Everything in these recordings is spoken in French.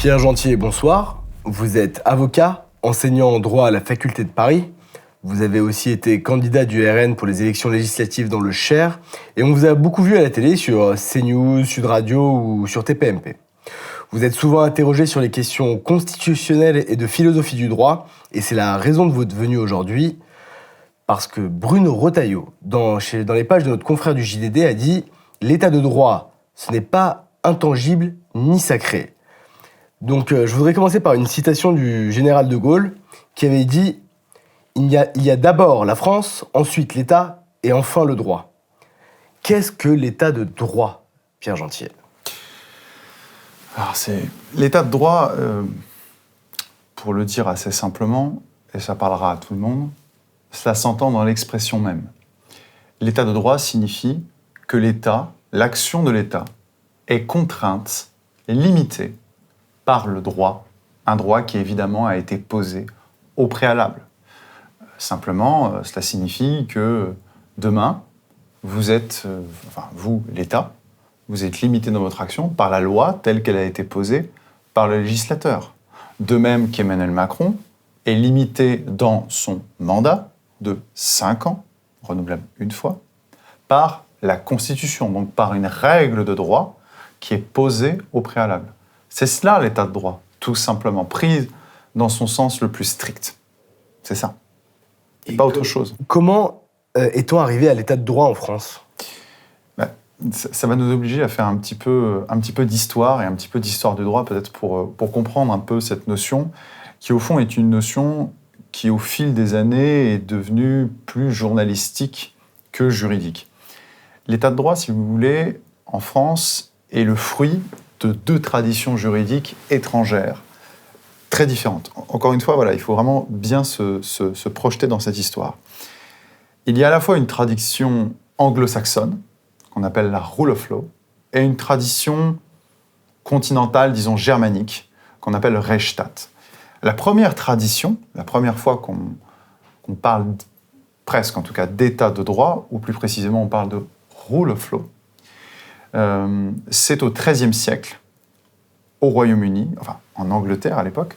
Pierre Gentier, bonsoir. Vous êtes avocat, enseignant en droit à la faculté de Paris. Vous avez aussi été candidat du RN pour les élections législatives dans le Cher. Et on vous a beaucoup vu à la télé sur CNews, Sud Radio ou sur TPMP. Vous êtes souvent interrogé sur les questions constitutionnelles et de philosophie du droit. Et c'est la raison de votre venue aujourd'hui. Parce que Bruno Retailleau, dans les pages de notre confrère du JDD, a dit « L'état de droit, ce n'est pas intangible ni sacré ». Donc je voudrais commencer par une citation du général de Gaulle qui avait dit « Il y a d'abord la France, ensuite l'État et enfin le droit ». Qu'est-ce que l'état de droit, Pierre Gentier ? Alors c'est l'état de droit, pour le dire assez simplement, et ça parlera à tout le monde, cela s'entend dans l'expression même. L'état de droit signifie que l'État, l'action de l'État, est contrainte et limitée par le droit, un droit qui évidemment a été posé au préalable. Simplement, cela signifie que demain, vous, l'État, vous êtes limité dans votre action par la loi telle qu'elle a été posée par le législateur. De même qu'Emmanuel Macron est limité dans son mandat de 5 ans, renouvelable une fois, par la Constitution, donc par une règle de droit qui est posée au préalable. C'est cela l'état de droit, tout simplement, pris dans son sens le plus strict. C'est ça. Et pas autre chose. Comment est-on arrivé à l'état de droit en France ? Ça va nous obliger à faire un petit peu d'histoire et un petit peu d'histoire du droit, peut-être pour comprendre un peu cette notion, qui au fond est une notion qui, au fil des années, est devenue plus journalistique que juridique. L'état de droit, si vous voulez, en France, est le fruit de 2 traditions juridiques étrangères, très différentes. Encore une fois, il faut vraiment bien se projeter dans cette histoire. Il y a à la fois une tradition anglo-saxonne, qu'on appelle la rule of law, et une tradition continentale, disons germanique, qu'on appelle le Rechtsstaat. La première tradition, la première fois qu'on parle presque, en tout cas, d'état de droit, ou plus précisément on parle de rule of law, c'est au XIIIe siècle, au Royaume-Uni, enfin en Angleterre à l'époque,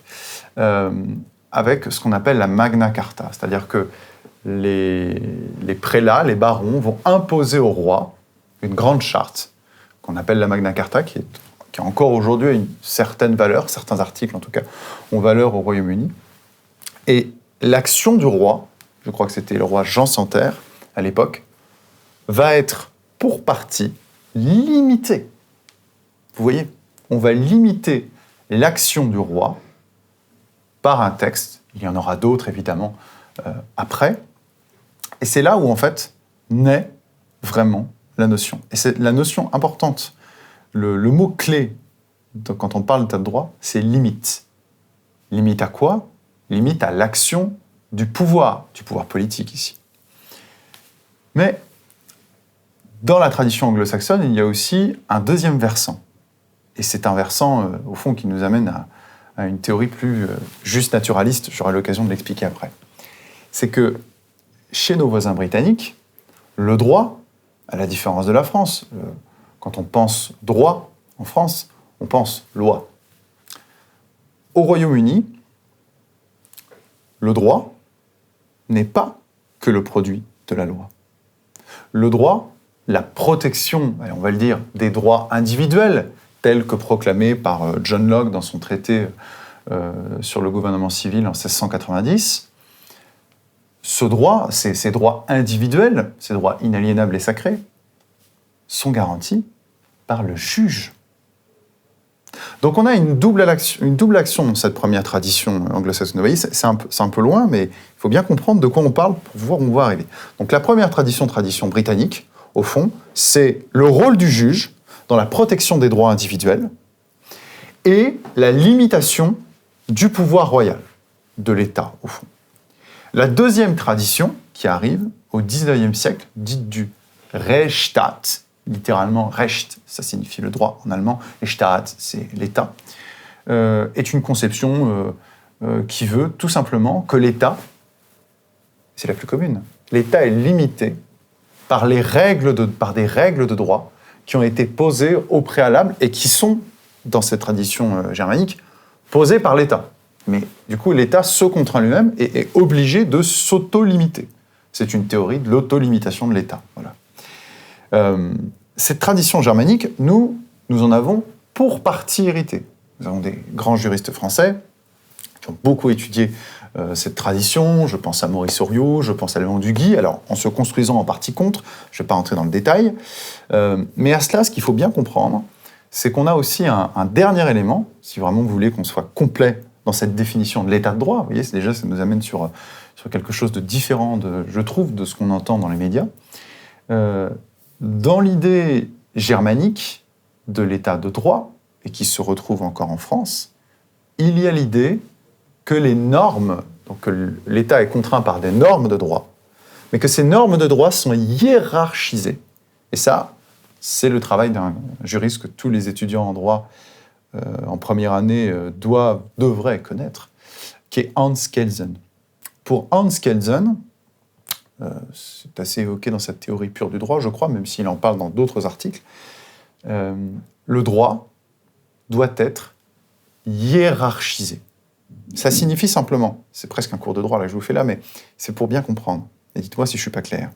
avec ce qu'on appelle la Magna Carta, c'est-à-dire que les prélats, les barons, vont imposer au roi une grande charte, qu'on appelle la Magna Carta, qui encore aujourd'hui a une certaine valeur, certains articles en tout cas, ont valeur au Royaume-Uni. Et l'action du roi, je crois que c'était le roi Jean Santerre à l'époque, va être pour partie limitée. Vous voyez, on va limiter l'action du roi par un texte, il y en aura d'autres évidemment après, et c'est là où en fait naît vraiment la notion. Et c'est la notion importante. Le mot-clé, quand on parle d'état de droit, c'est limite. Limite à quoi ? Limite à l'action du pouvoir politique ici. Mais dans la tradition anglo-saxonne, il y a aussi un deuxième versant. Et c'est un versant, au fond, qui nous amène à une théorie plus juste naturaliste. J'aurai l'occasion de l'expliquer après. C'est que chez nos voisins britanniques, le droit, à la différence de la France, quand on pense droit en France, on pense loi. Au Royaume-Uni, le droit n'est pas que le produit de la loi. Le droit, la protection, on va le dire, des droits individuels, tels que proclamés par John Locke dans son traité sur le gouvernement civil en 1690, ce droit, ces droits individuels, ces droits inaliénables et sacrés, sont garantis par le juge. Donc on a une double action dans cette première tradition anglo-saxonne. Vous voyez, c'est un peu loin, mais il faut bien comprendre de quoi on parle pour voir où on va arriver. Donc la première tradition britannique, au fond, c'est le rôle du juge dans la protection des droits individuels et la limitation du pouvoir royal, de l'État, au fond. La deuxième tradition qui arrive au XIXe siècle, dite du Rechtsstaat, littéralement Recht, ça signifie le droit en allemand, et Staat, c'est l'État, est une conception qui veut tout simplement que l'État, c'est la plus commune, l'État est limité par des règles de droit qui ont été posées au préalable et qui sont, dans cette tradition germanique, posée par l'État. Mais du coup, l'État se contraint lui-même et est obligé de s'auto-limiter. C'est une théorie de l'auto-limitation de l'État. Voilà. Cette tradition germanique, nous en avons pour partie hérité. Nous avons des grands juristes français qui ont beaucoup étudié cette tradition. Je pense à Maurice Horiot, je pense à Léon Duguy, alors en se construisant en partie contre, je ne vais pas entrer dans le détail. Mais à cela, ce qu'il faut bien comprendre, c'est qu'on a aussi un dernier élément, si vraiment vous voulez qu'on soit complet dans cette définition de l'état de droit. Vous voyez, ça nous amène sur quelque chose de différent, je trouve, de ce qu'on entend dans les médias. Dans l'idée germanique de l'état de droit, et qui se retrouve encore en France, il y a l'idée que les normes, donc que l'État est contraint par des normes de droit, mais que ces normes de droit sont hiérarchisées. Et ça, c'est le travail d'un juriste que tous les étudiants en droit en première année devraient connaître, qui est Hans Kelsen. Pour Hans Kelsen, c'est assez évoqué dans cette théorie pure du droit, je crois, même s'il en parle dans d'autres articles, le droit doit être hiérarchisé. Ça signifie simplement, c'est presque un cours de droit là que je vous fais là, mais c'est pour bien comprendre, et dites-moi si je ne suis pas clair,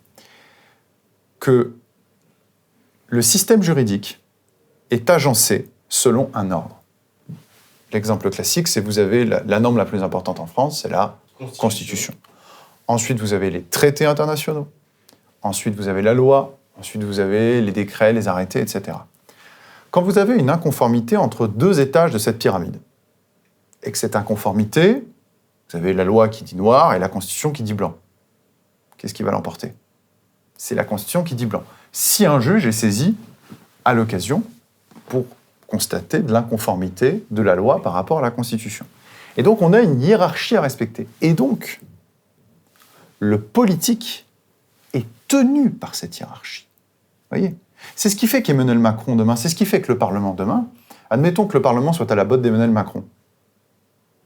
que le système juridique est agencé selon un ordre. L'exemple classique, c'est vous avez la norme la plus importante en France, c'est la Constitution. Ensuite, vous avez les traités internationaux. Ensuite, vous avez la loi. Ensuite, vous avez les décrets, les arrêtés, etc. Quand vous avez une inconformité entre deux étages de cette pyramide, et que cette inconformité, vous avez la loi qui dit noir et la Constitution qui dit blanc, qu'est-ce qui va l'emporter ? C'est la Constitution qui dit blanc. Si un juge est saisi à l'occasion pour constater de l'inconformité de la loi par rapport à la Constitution. Et donc, on a une hiérarchie à respecter. Et donc, le politique est tenu par cette hiérarchie. Vous voyez ? C'est ce qui fait qu'Emmanuel Macron demain, c'est ce qui fait que le Parlement demain, admettons que le Parlement soit à la botte d'Emmanuel Macron.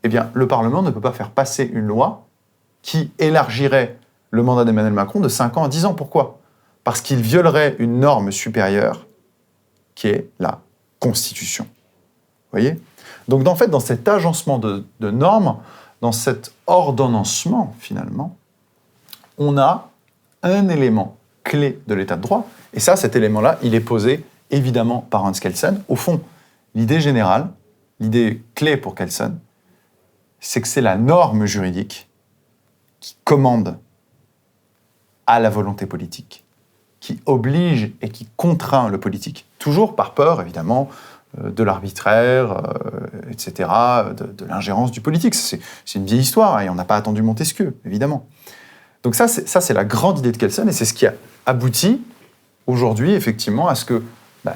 Eh bien, le Parlement ne peut pas faire passer une loi qui élargirait le mandat d'Emmanuel Macron de 5 ans à 10 ans. Pourquoi ? Parce qu'il violerait une norme supérieure qui est la Constitution. Vous voyez ? Donc, en fait, dans cet agencement de normes, dans cet ordonnancement, finalement, on a un élément clé de l'état de droit. Et ça, cet élément-là, il est posé évidemment par Hans Kelsen. Au fond, l'idée générale, l'idée clé pour Kelsen, c'est que c'est la norme juridique qui commande à la volonté politique, qui oblige et qui contraint le politique. Toujours par peur, évidemment, de l'arbitraire, etc., de l'ingérence du politique. C'est une vieille histoire, et on n'a pas attendu Montesquieu, évidemment. Donc ça, c'est la grande idée de Kelsen, et c'est ce qui a abouti aujourd'hui, effectivement, à ce que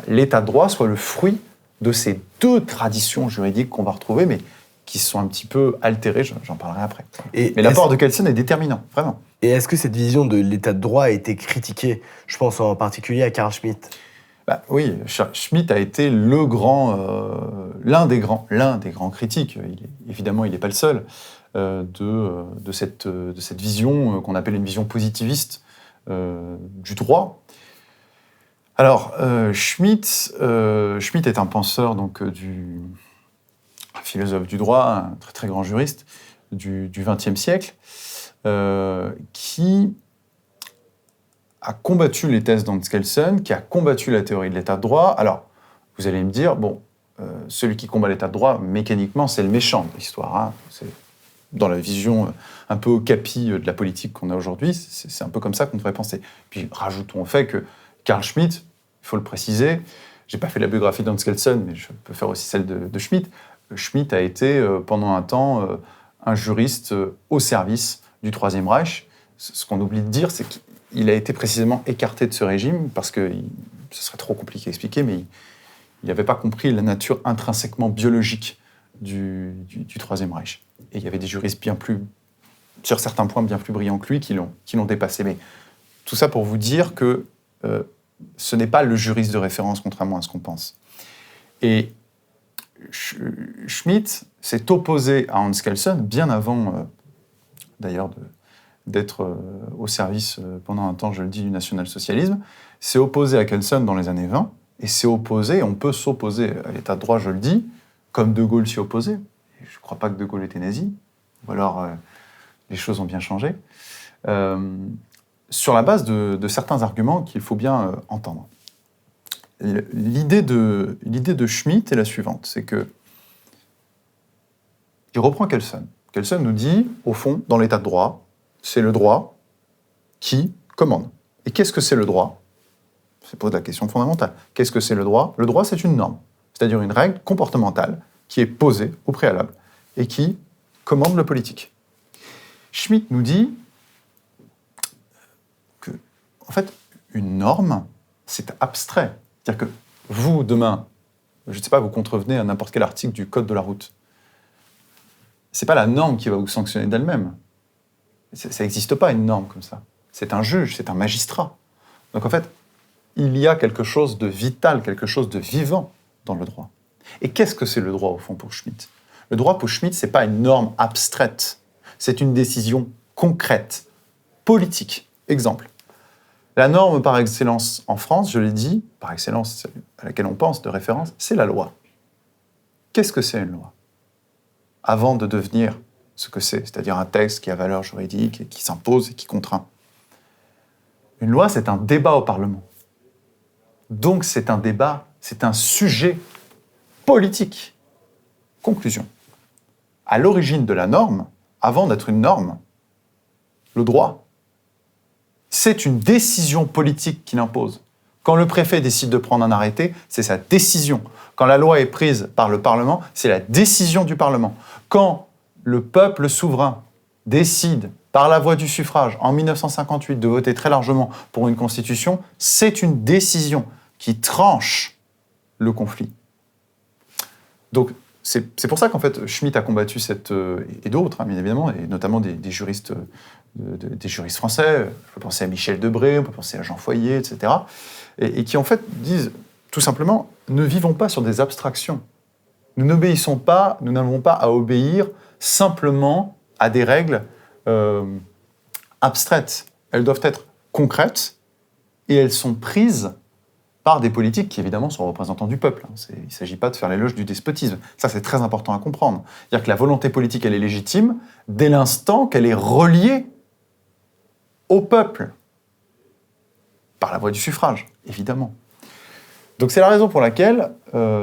l'état de droit soit le fruit de ces deux traditions juridiques qu'on va retrouver, mais qui sont un petit peu altérées, j'en parlerai après. Mais l'apport de Kelsen est déterminant, vraiment. Et est-ce que cette vision de l'état de droit a été critiquée ? Je pense en particulier à Carl Schmitt. Oui, Schmitt a été l'un des grands critiques. Évidemment, il n'est pas le seul de cette vision qu'on appelle une vision positiviste du droit. Alors, Schmitt est un penseur, donc un philosophe du droit, un très très grand juriste du XXe siècle, qui a combattu les thèses d'Hans Kelsen, qui a combattu la théorie de l'état de droit. Alors, vous allez me dire, celui qui combat l'état de droit, mécaniquement, c'est le méchant de l'histoire. Hein. C'est dans la vision un peu capi de la politique qu'on a aujourd'hui, c'est un peu comme ça qu'on devrait penser. Puis, rajoutons au fait que Carl Schmitt, il faut le préciser, j'ai pas fait la biographie d'Hans Kelsen, mais je peux faire aussi celle de Schmitt. Schmitt a été, pendant un temps, un juriste au service du Troisième Reich. Ce qu'on oublie de dire, c'est qu'il a été précisément écarté de ce régime, parce que ce serait trop compliqué à expliquer, mais il n'avait pas compris la nature intrinsèquement biologique du Troisième Reich. Et il y avait des juristes sur certains points, bien plus brillants que lui, qui l'ont dépassé. Mais tout ça pour vous dire que ce n'est pas le juriste de référence, contrairement à ce qu'on pense. Et Schmitt s'est opposé à Hans Kelsen, bien avant, d'ailleurs, d'être au service, pendant un temps, je le dis, du national-socialisme, s'est opposé à Kelsen dans les années 20, et s'est opposé, on peut s'opposer à l'état de droit, je le dis, comme De Gaulle s'y opposait, je ne crois pas que De Gaulle était nazi, ou alors les choses ont bien changé, sur la base de certains arguments qu'il faut bien entendre. L'idée de Schmitt est la suivante, c'est que il reprend Kelsen. Kelsen nous dit, au fond, dans l'état de droit, c'est le droit qui commande. Et qu'est-ce que c'est le droit ? C'est pose la question fondamentale. Qu'est-ce que c'est le droit ? Le droit, c'est une norme, c'est-à-dire une règle comportementale qui est posée au préalable et qui commande le politique. Schmitt nous dit que, en fait, une norme, c'est abstrait. C'est-à-dire que vous, demain, je ne sais pas, vous contrevenez à n'importe quel article du Code de la route. Ce n'est pas la norme qui va vous sanctionner d'elle-même. Ça n'existe pas, une norme comme ça. C'est un juge, c'est un magistrat. Donc en fait, il y a quelque chose de vital, quelque chose de vivant dans le droit. Et qu'est-ce que c'est le droit, au fond, pour Schmitt ? Le droit, pour Schmitt, ce n'est pas une norme abstraite. C'est une décision concrète, politique. Exemple. La norme par excellence en France, je l'ai dit, par excellence à laquelle on pense de référence, c'est la loi. Qu'est-ce que c'est une loi ? Avant de devenir ce que c'est-à-dire un texte qui a valeur juridique et qui s'impose et qui contraint. Une loi, c'est un débat au Parlement. Donc c'est un débat, c'est un sujet politique. Conclusion. À l'origine de la norme, avant d'être une norme, le droit, c'est une décision politique qu'il impose. Quand le préfet décide de prendre un arrêté, c'est sa décision. Quand la loi est prise par le Parlement, c'est la décision du Parlement. Quand le peuple souverain décide, par la voie du suffrage, en 1958, de voter très largement pour une constitution, c'est une décision qui tranche le conflit. Donc, c'est pour ça qu'en fait, Schmitt a combattu et d'autres, bien évidemment, et notamment des juristes français. On peut penser à Michel Debré, on peut penser à Jean Foyer, etc. Et qui, en fait, disent tout simplement, ne vivons pas sur des abstractions. Nous n'obéissons pas, nous n'avons pas à obéir simplement à des règles abstraites. Elles doivent être concrètes et elles sont prises par des politiques qui, évidemment, sont représentants du peuple. Il ne s'agit pas de faire l'éloge du despotisme. Ça, c'est très important à comprendre. C'est-à-dire que la volonté politique, elle est légitime dès l'instant qu'elle est reliée au peuple, par la voie du suffrage, évidemment. Donc c'est la raison pour laquelle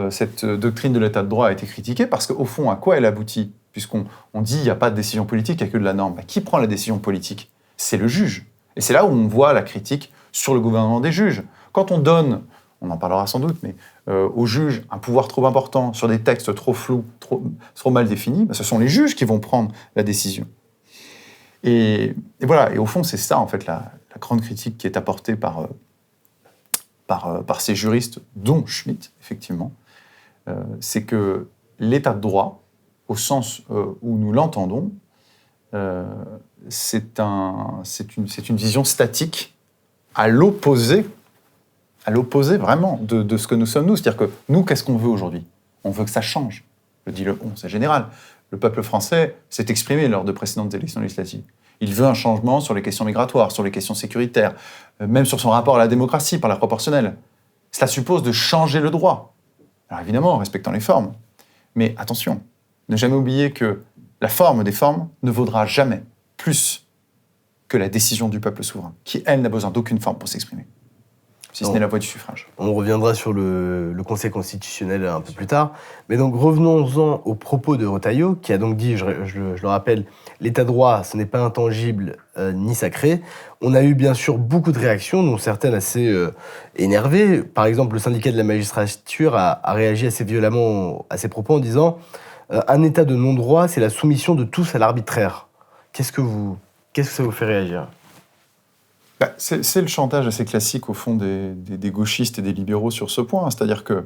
cette doctrine de l'état de droit a été critiquée, parce qu'au fond, à quoi elle aboutit ? Puisqu'on dit qu'il n'y a pas de décision politique, il n'y a que de la norme. Qui prend la décision politique ? C'est le juge. Et c'est là où on voit la critique sur le gouvernement des juges. Quand on donne, on en parlera sans doute, mais aux juges un pouvoir trop important sur des textes trop flous, trop mal définis, ce sont les juges qui vont prendre la décision. Et voilà, et au fond, c'est ça, en fait, la grande critique qui est apportée par ces juristes, dont Schmitt, effectivement, c'est que l'état de droit, au sens où nous l'entendons, c'est une vision statique à l'opposé vraiment de ce que nous sommes nous. C'est-à-dire que nous, qu'est-ce qu'on veut aujourd'hui ? On veut que ça change. Je dis le « on », c'est général. Le peuple français s'est exprimé lors de précédentes élections législatives. Il veut un changement sur les questions migratoires, sur les questions sécuritaires, même sur son rapport à la démocratie par la proportionnelle. Cela suppose de changer le droit. Alors évidemment, en respectant les formes. Mais attention, ne jamais oublier que la forme des formes ne vaudra jamais plus que la décision du peuple souverain, qui, elle, n'a besoin d'aucune forme pour s'exprimer, si ce n'est la voie du suffrage. On reviendra sur le Conseil constitutionnel un peu plus tard. Mais donc revenons-en aux propos de Retailleau, qui a donc dit, je le rappelle, l'état de droit, ce n'est pas intangible ni sacré. On a eu bien sûr beaucoup de réactions, dont certaines assez énervées. Par exemple, le syndicat de la magistrature a réagi assez violemment à ces propos en disant un état de non-droit, c'est la soumission de tous à l'arbitraire. Qu'est-ce que ça vous fait réagir ? C'est le chantage assez classique, au fond, des gauchistes et des libéraux sur ce point. C'est-à-dire que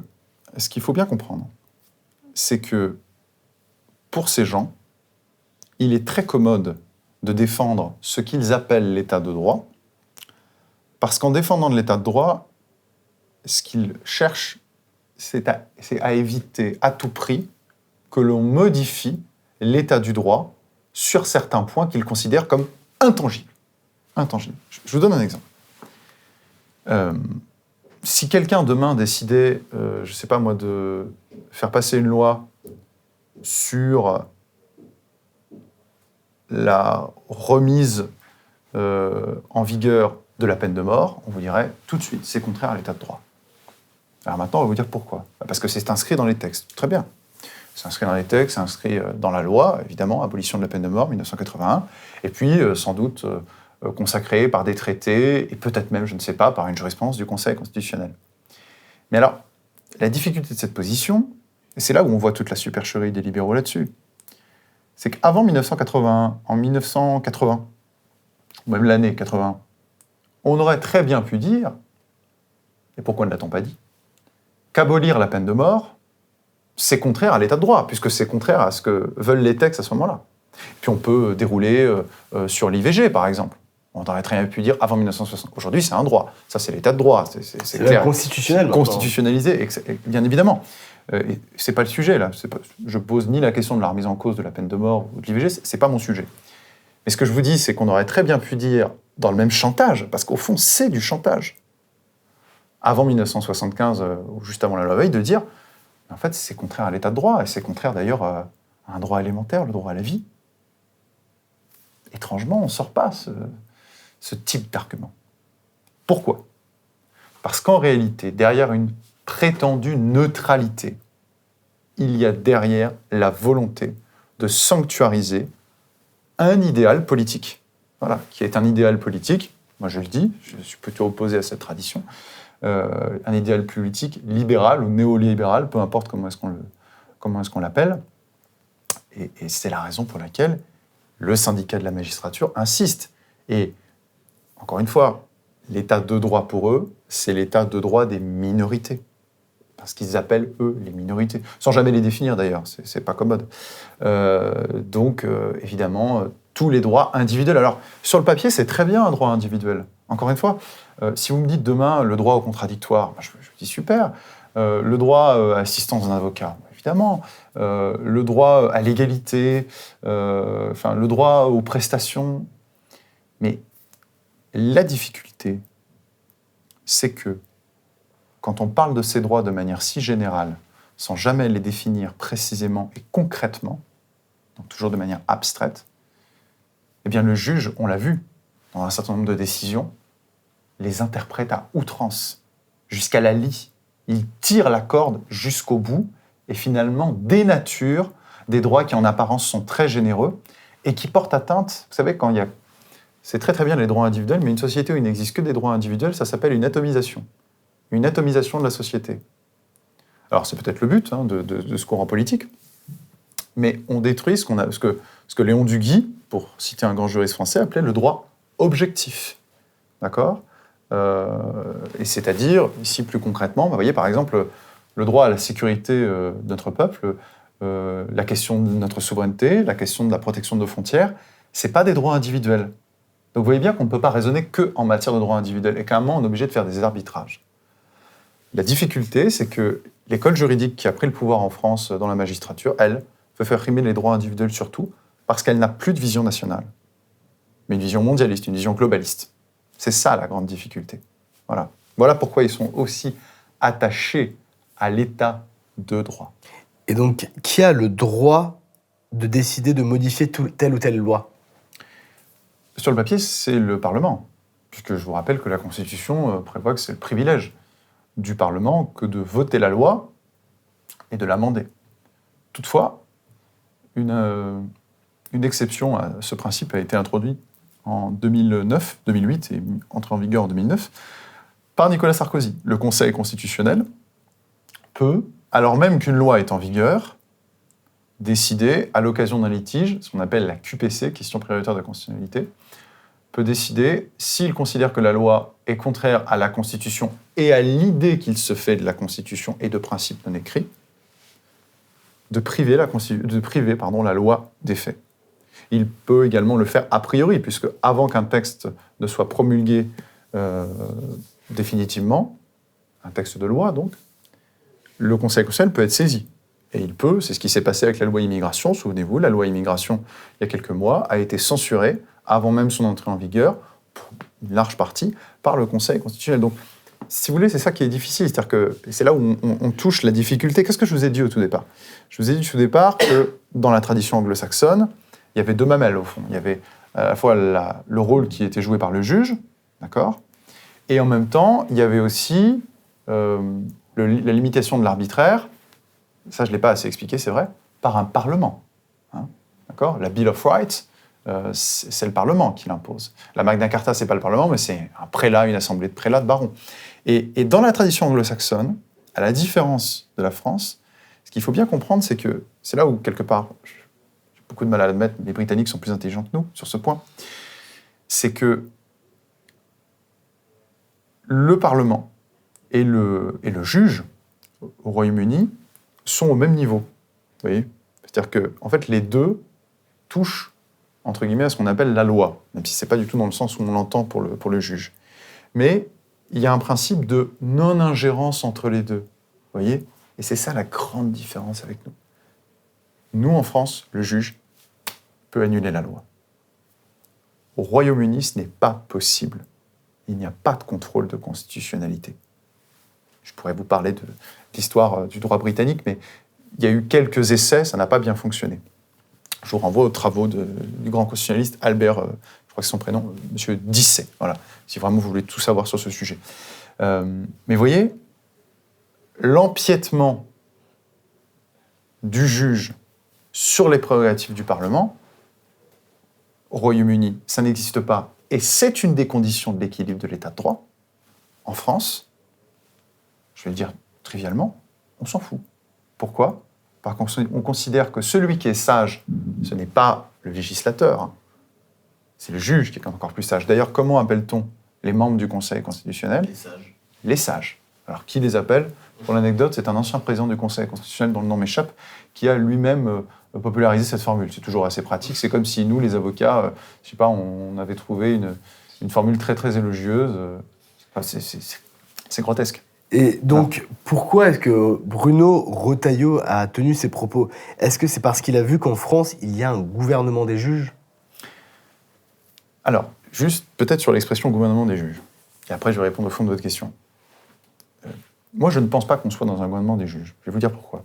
ce qu'il faut bien comprendre, c'est que pour ces gens, il est très commode de défendre ce qu'ils appellent l'état de droit, parce qu'en défendant l'état de droit, ce qu'ils cherchent, c'est à éviter à tout prix que l'on modifie l'état du droit sur certains points qu'ils considèrent comme intangibles. Je vous donne un exemple. Si quelqu'un demain décidait, je ne sais pas moi, de faire passer une loi sur la remise en vigueur de la peine de mort, on vous dirait tout de suite, c'est contraire à l'état de droit. Alors maintenant, on va vous dire pourquoi. Parce que c'est inscrit dans les textes. Très bien. C'est inscrit dans les textes, c'est inscrit dans la loi, évidemment, abolition de la peine de mort, 1981, et puis sans doute consacré par des traités, et peut-être même, je ne sais pas, par une jurisprudence du Conseil constitutionnel. Mais alors, la difficulté de cette position, et c'est là où on voit toute la supercherie des libéraux là-dessus, c'est qu'avant 1981, en 1980, ou même l'année 80, on aurait très bien pu dire, et pourquoi ne l'a-t-on pas dit, qu'abolir la peine de mort, c'est contraire à l'état de droit, puisque c'est contraire à ce que veulent les textes à ce moment-là. Puis on peut dérouler sur l'IVG, par exemple. On aurait très bien pu dire avant 1960. Aujourd'hui, c'est un droit. Ça, c'est l'état de droit. C'est clair. Constitutionnel. Constitutionnalisé, bien évidemment. C'est pas le sujet, là. Je pose ni la question de la remise en cause de la peine de mort ou de l'IVG, c'est pas mon sujet. Mais ce que je vous dis, c'est qu'on aurait très bien pu dire, dans le même chantage, parce qu'au fond, c'est du chantage, avant 1975, ou juste avant la loi Veil, de dire, en fait, c'est contraire à l'état de droit, et c'est contraire d'ailleurs à un droit élémentaire, le droit à la vie. Étrangement, on ne sort pas ce type d'argument. Pourquoi ? Parce qu'en réalité, derrière une prétendue neutralité, il y a derrière la volonté de sanctuariser un idéal politique. Voilà, qui est un idéal politique, moi je le dis, je suis plutôt opposé à cette tradition, un idéal politique libéral ou néolibéral, peu importe comment est-ce qu'on l'appelle. Et c'est la raison pour laquelle le syndicat de la magistrature insiste. Et encore une fois, l'état de droit pour eux, c'est l'état de droit des minorités. Parce qu'ils appellent, eux, les minorités. Sans jamais les définir, d'ailleurs, c'est pas commode. Donc, évidemment, tous les droits individuels. Alors, sur le papier, c'est très bien un droit individuel. Encore une fois, si vous me dites demain le droit au contradictoire, je vous dis super. Le droit à l'assistance d'un avocat, évidemment. Le droit à l'égalité, le droit aux prestations. Mais la difficulté, c'est que quand on parle de ces droits de manière si générale, sans jamais les définir précisément et concrètement, donc toujours de manière abstraite, eh bien le juge, on l'a vu dans un certain nombre de décisions, les interprète à outrance, jusqu'à la lie. Il tire la corde jusqu'au bout et finalement dénature des droits qui en apparence sont très généreux et qui portent atteinte, vous savez, c'est très très bien les droits individuels, mais une société où il n'existe que des droits individuels, ça s'appelle une atomisation. Une atomisation de la société. Alors c'est peut-être le but de ce courant politique, mais on détruit ce que Léon Duguy, pour citer un grand juriste français, appelait le droit objectif. D'accord ? Et c'est-à-dire, ici plus concrètement, vous voyez par exemple le droit à la sécurité de notre peuple, la question de notre souveraineté, la question de la protection de nos frontières, ce n'est pas des droits individuels. Donc vous voyez bien qu'on ne peut pas raisonner qu'en matière de droits individuels et qu'à un moment on est obligé de faire des arbitrages. La difficulté, c'est que l'école juridique qui a pris le pouvoir en France dans la magistrature, elle, veut faire rimer les droits individuels surtout parce qu'elle n'a plus de vision nationale, mais une vision mondialiste, une vision globaliste. C'est ça la grande difficulté. Voilà pourquoi ils sont aussi attachés à l'état de droit. Et donc, qui a le droit de décider de modifier telle ou telle loi ? Sur le papier, c'est le Parlement, puisque je vous rappelle que la Constitution prévoit que c'est le privilège du Parlement que de voter la loi et de l'amender. Toutefois, une exception à ce principe a été introduite en 2008 et entrée en vigueur en 2009 par Nicolas Sarkozy. Le Conseil constitutionnel peut, alors même qu'une loi est en vigueur, décider, à l'occasion d'un litige, ce qu'on appelle la QPC, question prioritaire de constitutionnalité, peut décider, s'il considère que la loi est contraire à la Constitution et à l'idée qu'il se fait de la Constitution et de principes non écrits, de priver la loi des faits. Il peut également le faire a priori, puisque avant qu'un texte ne soit promulgué définitivement, un texte de loi donc, le Conseil constitutionnel peut être saisi. Et il peut, c'est ce qui s'est passé avec la loi immigration, souvenez-vous, la loi immigration, il y a quelques mois, a été censurée, avant même son entrée en vigueur, pour une large partie, par le Conseil constitutionnel. Donc, si vous voulez, c'est ça qui est difficile. C'est-à-dire que c'est là où on touche la difficulté. Qu'est-ce que je vous ai dit au tout départ ? Je vous ai dit au tout départ que dans la tradition anglo-saxonne, il y avait deux mamelles au fond. Il y avait à la fois le rôle qui était joué par le juge, d'accord ? Et en même temps, il y avait aussi la limitation de l'arbitraire, ça je ne l'ai pas assez expliqué, c'est vrai, par un parlement. Hein, d'accord ? La Bill of Rights, c'est le Parlement qui l'impose. La Magna Carta, ce n'est pas le Parlement, mais c'est un prélat, une assemblée de prélats, de barons. Et dans la tradition anglo-saxonne, à la différence de la France, ce qu'il faut bien comprendre, c'est que c'est là où, quelque part, j'ai beaucoup de mal à l'admettre, les Britanniques sont plus intelligents que nous sur ce point, c'est que le Parlement et le juge au Royaume-Uni sont au même niveau. Vous voyez ? C'est-à-dire que, en fait, les deux touchent, entre guillemets, à ce qu'on appelle la loi, même si ce n'est pas du tout dans le sens où on l'entend pour le juge. Mais il y a un principe de non-ingérence entre les deux. Vous voyez ? Et c'est ça la grande différence avec nous. Nous, en France, le juge peut annuler la loi. Au Royaume-Uni, ce n'est pas possible. Il n'y a pas de contrôle de constitutionnalité. Je pourrais vous parler de l'histoire du droit britannique, mais il y a eu quelques essais, ça n'a pas bien fonctionné. Je vous renvoie aux travaux du grand constitutionnaliste Albert, je crois que c'est son prénom, Monsieur Dissay, voilà, si vraiment vous voulez tout savoir sur ce sujet. Mais voyez, l'empiètement du juge sur les prérogatives du Parlement, au Royaume-Uni, ça n'existe pas, et c'est une des conditions de l'équilibre de l'état de droit. En France, je vais le dire trivialement, on s'en fout. Pourquoi ? Parce qu'on considère que celui qui est sage, ce n'est pas le législateur, hein. C'est le juge qui est encore plus sage. D'ailleurs, comment appelle-t-on les membres du Conseil constitutionnel ? Les sages. Les sages. Alors, qui les appelle ? Pour l'anecdote, c'est un ancien président du Conseil constitutionnel, dont le nom m'échappe, qui a lui-même popularisé cette formule. C'est toujours assez pratique. C'est comme si nous, les avocats, je sais pas, on avait trouvé une formule très, très élogieuse. Enfin, c'est grotesque. Et donc, pourquoi est-ce que Bruno Retailleau a tenu ces propos ? Est-ce que c'est parce qu'il a vu qu'en France, il y a un gouvernement des juges ? Alors, juste peut-être sur l'expression gouvernement des juges. Et après, je vais répondre au fond de votre question. Moi, je ne pense pas qu'on soit dans un gouvernement des juges. Je vais vous dire pourquoi.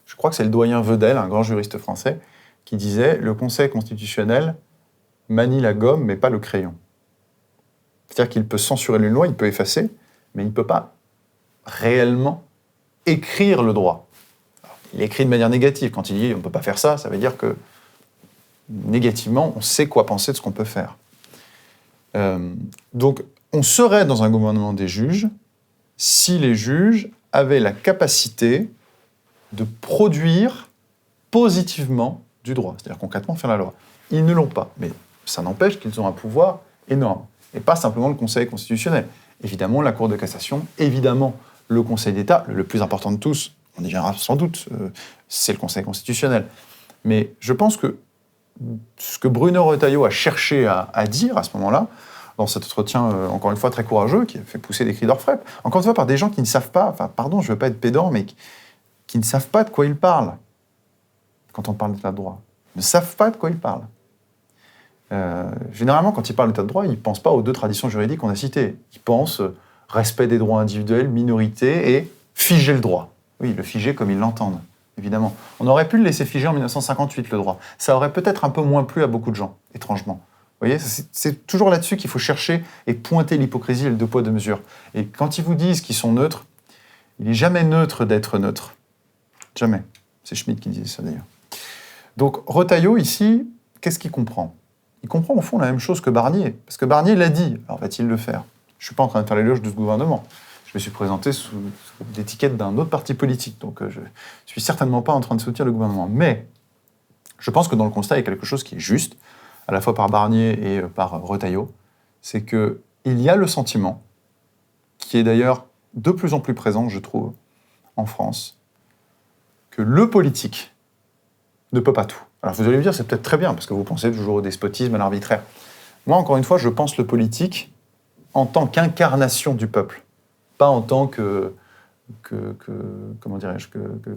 Je crois que c'est le doyen Vedel, un grand juriste français, qui disait « Le Conseil constitutionnel manie la gomme, mais pas le crayon ». C'est-à-dire qu'il peut censurer une loi, il peut effacer, mais il ne peut pas réellement écrire le droit. Alors, il écrit de manière négative. Quand il dit « on ne peut pas faire ça », ça veut dire que, négativement, on sait quoi penser de ce qu'on peut faire. Donc, on serait dans un gouvernement des juges si les juges avaient la capacité de produire positivement du droit, c'est-à-dire concrètement faire la loi. Ils ne l'ont pas, mais ça n'empêche qu'ils ont un pouvoir énorme, et pas simplement le Conseil constitutionnel. Évidemment, la Cour de cassation, évidemment, le Conseil d'État, le plus important de tous, on y viendra sans doute, c'est le Conseil constitutionnel. Mais je pense que ce que Bruno Retailleau a cherché à dire à ce moment-là, dans cet entretien, encore une fois, très courageux, qui a fait pousser des cris d'orfraie, encore une fois, par des gens qui ne savent pas, enfin, pardon, je ne veux pas être pédant, mais qui ne savent pas de quoi ils parlent quand on parle d'état de droit. Ils ne savent pas de quoi ils parlent. Généralement, quand ils parlent d'état de droit, ils ne pensent pas aux deux traditions juridiques qu'on a citées. Ils pensent respect des droits individuels, minorité et figer le droit. Oui, le figer comme ils l'entendent, évidemment. On aurait pu le laisser figer en 1958, le droit. Ça aurait peut-être un peu moins plu à beaucoup de gens, étrangement. Vous voyez, c'est toujours là-dessus qu'il faut chercher et pointer l'hypocrisie et le deux poids, deux mesures. Et quand ils vous disent qu'ils sont neutres, il n'est jamais neutre d'être neutre. Jamais. C'est Schmitt qui disait ça, d'ailleurs. Donc, Retailleau, ici, qu'est-ce qu'il comprend ? Il comprend, au fond, la même chose que Barnier. Parce que Barnier l'a dit. Alors, va-t-il le faire ? Je ne suis pas en train de faire l'éloge de ce gouvernement. Je me suis présenté sous l'étiquette d'un autre parti politique. Donc, je ne suis certainement pas en train de soutenir le gouvernement. Mais, je pense que dans le constat, il y a quelque chose qui est juste, à la fois par Barnier et par Retailleau, c'est qu'il y a le sentiment, qui est d'ailleurs de plus en plus présent, je trouve, en France, que le politique ne peut pas tout. Alors vous allez me dire, c'est peut-être très bien, parce que vous pensez toujours au despotisme, à l'arbitraire. Moi, encore une fois, je pense le politique en tant qu'incarnation du peuple, pas en tant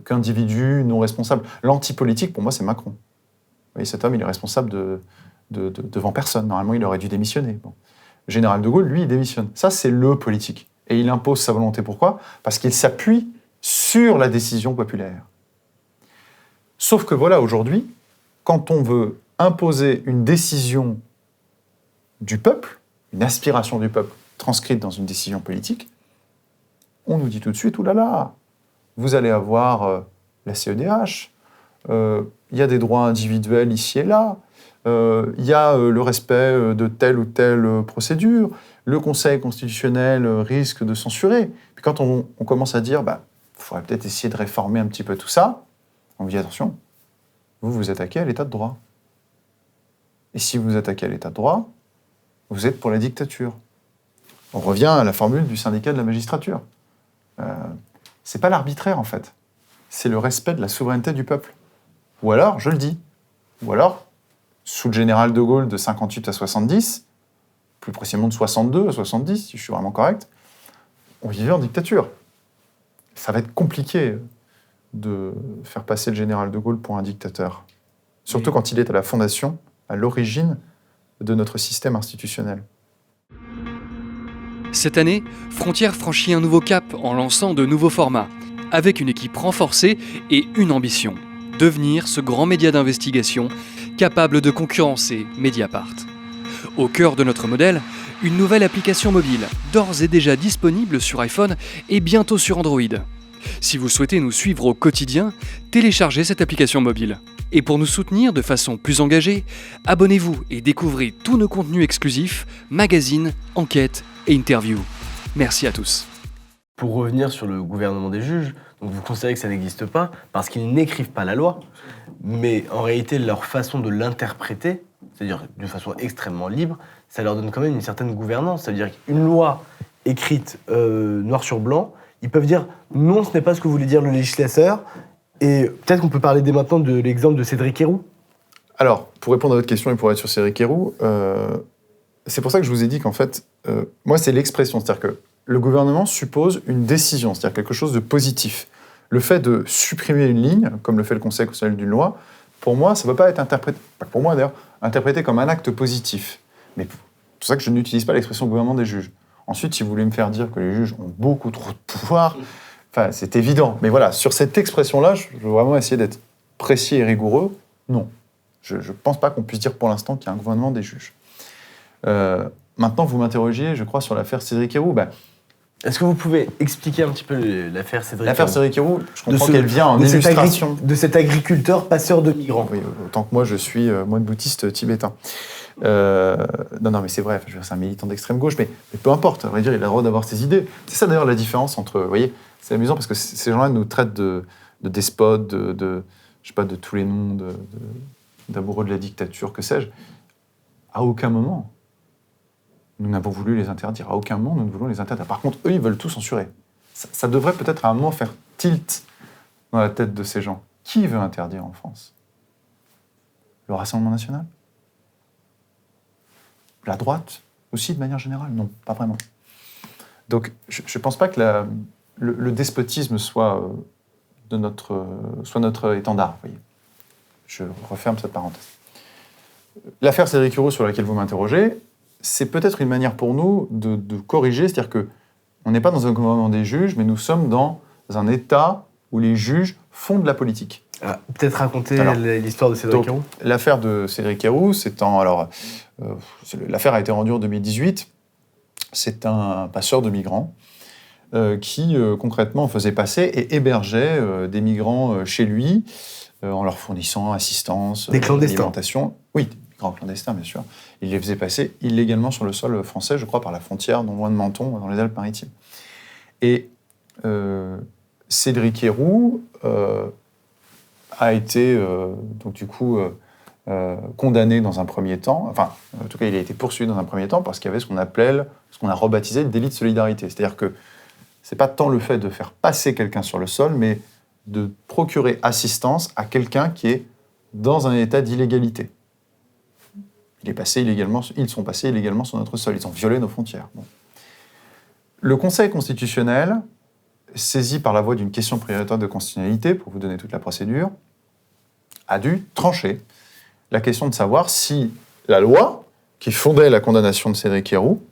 qu'individu non responsable. L'antipolitique, pour moi, c'est Macron. Vous voyez, cet homme, il est responsable devant personne. Normalement, il aurait dû démissionner. Bon. Le général de Gaulle, lui, il démissionne. Ça, c'est le politique. Et il impose sa volonté. Pourquoi ? Parce qu'il s'appuie sur la décision populaire. Sauf que voilà, aujourd'hui, quand on veut imposer une décision du peuple, une aspiration du peuple transcrite dans une décision politique, on nous dit tout de suite, oulala, vous allez avoir la CEDH, il y a des droits individuels ici et là, il y a le respect de telle ou telle procédure, le Conseil constitutionnel risque de censurer. Puis quand on commence à dire, il faudrait peut-être essayer de réformer un petit peu tout ça, on vous dit, attention, vous vous attaquez à l'état de droit. Et si vous vous attaquez à l'état de droit, vous êtes pour la dictature. On revient à la formule du syndicat de la magistrature. C'est pas l'arbitraire, en fait. C'est le respect de la souveraineté du peuple. Ou alors, je le dis, ou alors, sous le général de Gaulle de 58 à 70, plus précisément de 62 à 70, si je suis vraiment correct, on vivait en dictature. Ça va être compliqué de faire passer le général de Gaulle pour un dictateur. Surtout quand il est à la fondation, à l'origine de notre système institutionnel. Cette année, Frontières franchit un nouveau cap en lançant de nouveaux formats, avec une équipe renforcée et une ambition, devenir ce grand média d'investigation capable de concurrencer Mediapart. Au cœur de notre modèle, une nouvelle application mobile, d'ores et déjà disponible sur iPhone et bientôt sur Android. Si vous souhaitez nous suivre au quotidien, téléchargez cette application mobile. Et pour nous soutenir de façon plus engagée, abonnez-vous et découvrez tous nos contenus exclusifs, magazines, enquêtes et interviews. Merci à tous. Pour revenir sur le gouvernement des juges, donc vous considérez que ça n'existe pas parce qu'ils n'écrivent pas la loi, mais en réalité, leur façon de l'interpréter, c'est-à-dire d'une façon extrêmement libre, ça leur donne quand même une certaine gouvernance. C'est-à-dire qu'une loi écrite noir sur blanc, ils peuvent dire « non, ce n'est pas ce que voulait dire le législateur », et peut-être qu'on peut parler dès maintenant de l'exemple de Cédric Herrou. Alors, pour répondre à votre question et pour être sur Cédric Herrou, c'est pour ça que je vous ai dit qu'en fait, moi, c'est l'expression. C'est-à-dire que le gouvernement suppose une décision, c'est-à-dire quelque chose de positif. Le fait de supprimer une ligne, comme le fait le Conseil constitutionnel d'une loi, pour moi, ça ne peut pas être interprété, pas pour moi d'ailleurs, interprété comme un acte positif. Mais c'est pour ça que je n'utilise pas l'expression gouvernement des juges. Ensuite, si vous voulez me faire dire que les juges ont beaucoup trop de pouvoir, c'est évident. Mais voilà, sur cette expression-là, je veux vraiment essayer d'être précis et rigoureux. Non. Je ne pense pas qu'on puisse dire pour l'instant qu'il y a un gouvernement des juges. Maintenant, vous m'interrogiez, je crois, sur l'affaire Cédric Herrou. Est-ce que vous pouvez expliquer un petit peu l'affaire Cédric Herrou ? L'affaire Cédric Herrou, je comprends qu'elle vient en illustration. De cet agriculteur passeur de migrants. Oui, autant que moi, je suis moine bouddhiste tibétain. Non, mais c'est vrai, c'est un militant d'extrême gauche, mais peu importe, à vrai dire, il a le droit d'avoir ses idées. C'est ça d'ailleurs la différence entre, vous voyez, c'est amusant parce que ces gens-là nous traitent de despotes, je sais pas, de tous les noms, d'amoureux de la dictature, que sais-je. À aucun moment, nous n'avons voulu les interdire. À aucun moment, nous ne voulons les interdire. Par contre, eux, ils veulent tout censurer. Ça devrait peut-être à un moment faire tilt dans la tête de ces gens. Qui veut interdire en France ? Le Rassemblement national ? La droite aussi, de manière générale ? Non, pas vraiment. Donc, je ne pense pas que le despotisme soit notre étendard. Vous voyez. Je referme cette parenthèse. L'affaire Cédric Herrou sur laquelle vous m'interrogez, c'est peut-être une manière pour nous de corriger, c'est-à-dire qu'on n'est pas dans un gouvernement des juges, mais nous sommes dans un État où les juges font de la politique. Peut-être raconter l'histoire de Cédric Herrou. L'affaire de Cédric Herrou, l'affaire a été rendue en 2018. C'est un passeur de migrants qui, concrètement, faisait passer et hébergeait des migrants chez lui en leur fournissant assistance, des clandestins. Alimentation. Oui, des migrants clandestins, bien sûr. Il les faisait passer illégalement sur le sol français, je crois, par la frontière, non loin de Menton, dans les Alpes-Maritimes. Et Cédric Herrou a été, condamné dans un premier temps. Enfin, en tout cas, il a été poursuivi dans un premier temps parce qu'il y avait ce qu'on a rebaptisé le délit de solidarité. C'est-à-dire que c'est pas tant le fait de faire passer quelqu'un sur le sol, mais de procurer assistance à quelqu'un qui est dans un état d'illégalité. Ils sont passés illégalement sur notre sol, ils ont violé nos frontières. Bon. Le Conseil constitutionnel, saisi par la voie d'une question prioritaire de constitutionnalité, pour vous donner toute la procédure, a dû trancher la question de savoir si la loi qui fondait la condamnation de Cédric Herrou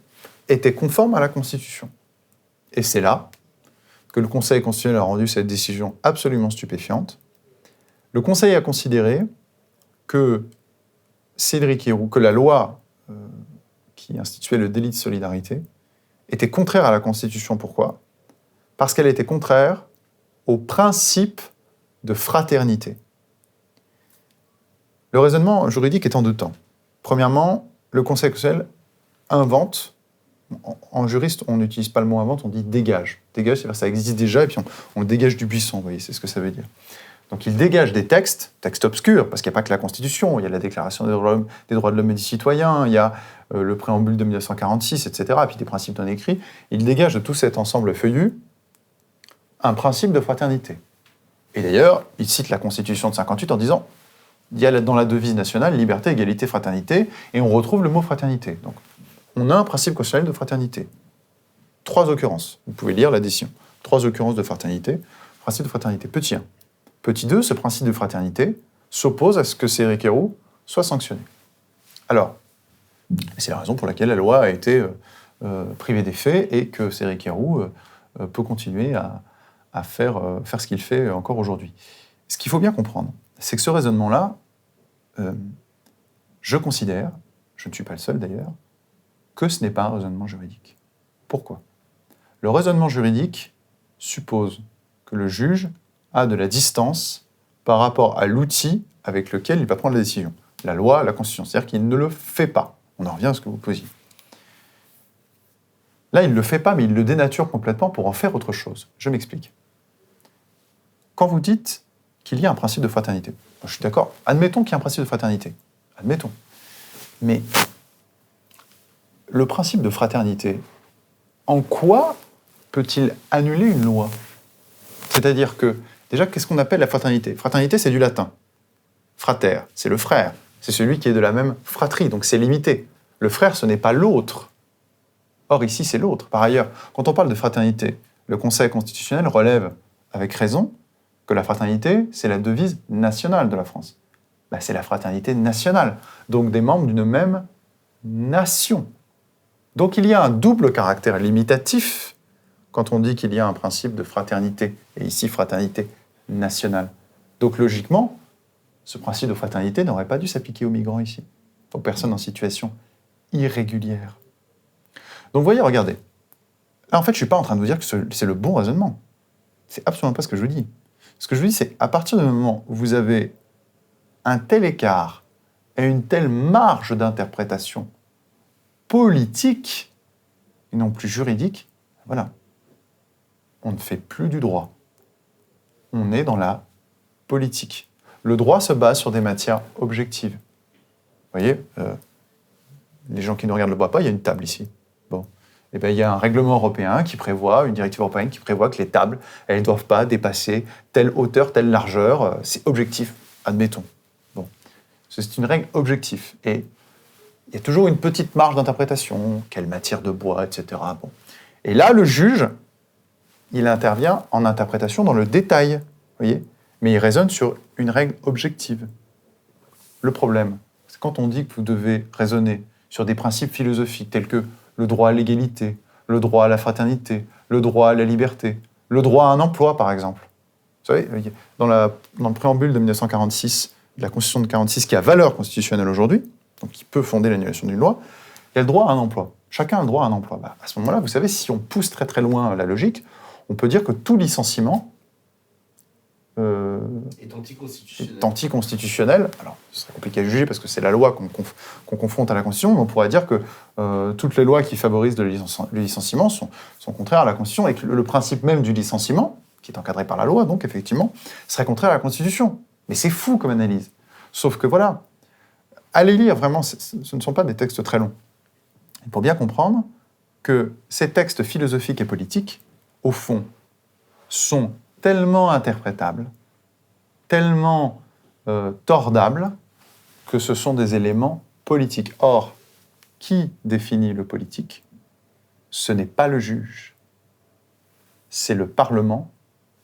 était conforme à la Constitution. Et c'est là que le Conseil constitutionnel a rendu cette décision absolument stupéfiante. Le Conseil a considéré que Cédric Herrou, que la loi qui instituait le délit de solidarité était contraire à la Constitution. Pourquoi ? Parce qu'elle était contraire au principe de fraternité. Le raisonnement juridique est en deux temps. Premièrement, le Conseil constitutionnel invente. En juriste, on n'utilise pas le mot invente, on dit dégage. Dégage, c'est-à-dire que ça existe déjà, et puis on le dégage du buisson, vous voyez, c'est ce que ça veut dire. Donc il dégage des textes obscurs, parce qu'il n'y a pas que la Constitution, il y a la Déclaration des droits de l'homme et du citoyen, il y a le préambule de 1946, etc., et puis des principes non écrits. Il dégage de tout cet ensemble feuillu un principe de fraternité. Et d'ailleurs, il cite la Constitution de 58 en disant il y a dans la devise nationale liberté, égalité, fraternité, et on retrouve le mot fraternité. Donc on a un principe constitutionnel de fraternité. 3 occurrences. Vous pouvez lire la décision. 3 occurrences de fraternité. Principe de fraternité. Petit 1. Petit 2, ce principe de fraternité s'oppose à ce que Cédric Herrou soit sanctionné. Alors, c'est la raison pour laquelle la loi a été privée d'effet et que Cédric Herrou peut continuer à faire ce qu'il fait encore aujourd'hui. Ce qu'il faut bien comprendre, c'est que ce raisonnement-là, je considère, je ne suis pas le seul d'ailleurs, que ce n'est pas un raisonnement juridique. Pourquoi ? Le raisonnement juridique suppose que le juge a de la distance par rapport à l'outil avec lequel il va prendre la décision. La loi, la Constitution. C'est-à-dire qu'il ne le fait pas. On en revient à ce que vous posiez. Là, il ne le fait pas, mais il le dénature complètement pour en faire autre chose. Je m'explique. Quand vous dites qu'il y a un principe de fraternité, je suis d'accord, admettons qu'il y a un principe de fraternité. Admettons. Mais le principe de fraternité, en quoi peut-il annuler une loi ? C'est-à-dire que, déjà, qu'est-ce qu'on appelle la fraternité ? Fraternité, c'est du latin. Frater, c'est le frère. C'est celui qui est de la même fratrie, donc c'est limité. Le frère, ce n'est pas l'autre. Or, ici, c'est l'autre. Par ailleurs, quand on parle de fraternité, le Conseil constitutionnel relève, avec raison, que la fraternité, c'est la devise nationale de la France. C'est la fraternité nationale, donc des membres d'une même nation. Donc il y a un double caractère limitatif quand on dit qu'il y a un principe de fraternité, et ici fraternité nationale. Donc logiquement, ce principe de fraternité n'aurait pas dû s'appliquer aux migrants ici, aux personnes en situation irrégulière. Donc vous voyez, regardez, là en fait je ne suis pas en train de vous dire que c'est le bon raisonnement. C'est absolument pas ce que je vous dis. Ce que je vous dis, c'est à partir du moment où vous avez un tel écart et une telle marge d'interprétation politique et non plus juridique, voilà. On ne fait plus du droit. On est dans la politique. Le droit se base sur des matières objectives. Vous voyez, les gens qui nous regardent ne le voient pas, il y a une table ici. Bon. Eh bien, il y a un règlement européen qui prévoit, une directive européenne qui prévoit que les tables, elles ne doivent pas dépasser telle hauteur, telle largeur. C'est objectif, admettons. Bon. C'est une règle objective. Et il y a toujours une petite marge d'interprétation, quelle matière de bois, etc. Bon. Et là, le juge, il intervient en interprétation dans le détail, voyez, mais il raisonne sur une règle objective. Le problème, c'est quand on dit que vous devez raisonner sur des principes philosophiques tels que le droit à l'égalité, le droit à la fraternité, le droit à la liberté, le droit à un emploi, par exemple. Vous savez, dans le préambule de 1946, de la Constitution de 1946, qui a valeur constitutionnelle aujourd'hui, donc qui peut fonder l'annulation d'une loi, il y a le droit à un emploi. Chacun a le droit à un emploi. À ce moment-là, vous savez, si on pousse très très loin la logique, on peut dire que tout licenciement est anticonstitutionnel. Alors, ce serait compliqué à juger parce que c'est la loi qu'on confronte à la Constitution, mais on pourrait dire que toutes les lois qui favorisent le licenciement sont contraires à la Constitution et que le principe même du licenciement, qui est encadré par la loi, donc effectivement, serait contraire à la Constitution. Mais c'est fou comme analyse. Sauf que voilà, allez lire vraiment, ce ne sont pas des textes très longs. Et pour bien comprendre que ces textes philosophiques et politiques, au fond, sont tellement interprétables, tellement tordables, que ce sont des éléments politiques. Or, qui définit le politique ? Ce n'est pas le juge, c'est le Parlement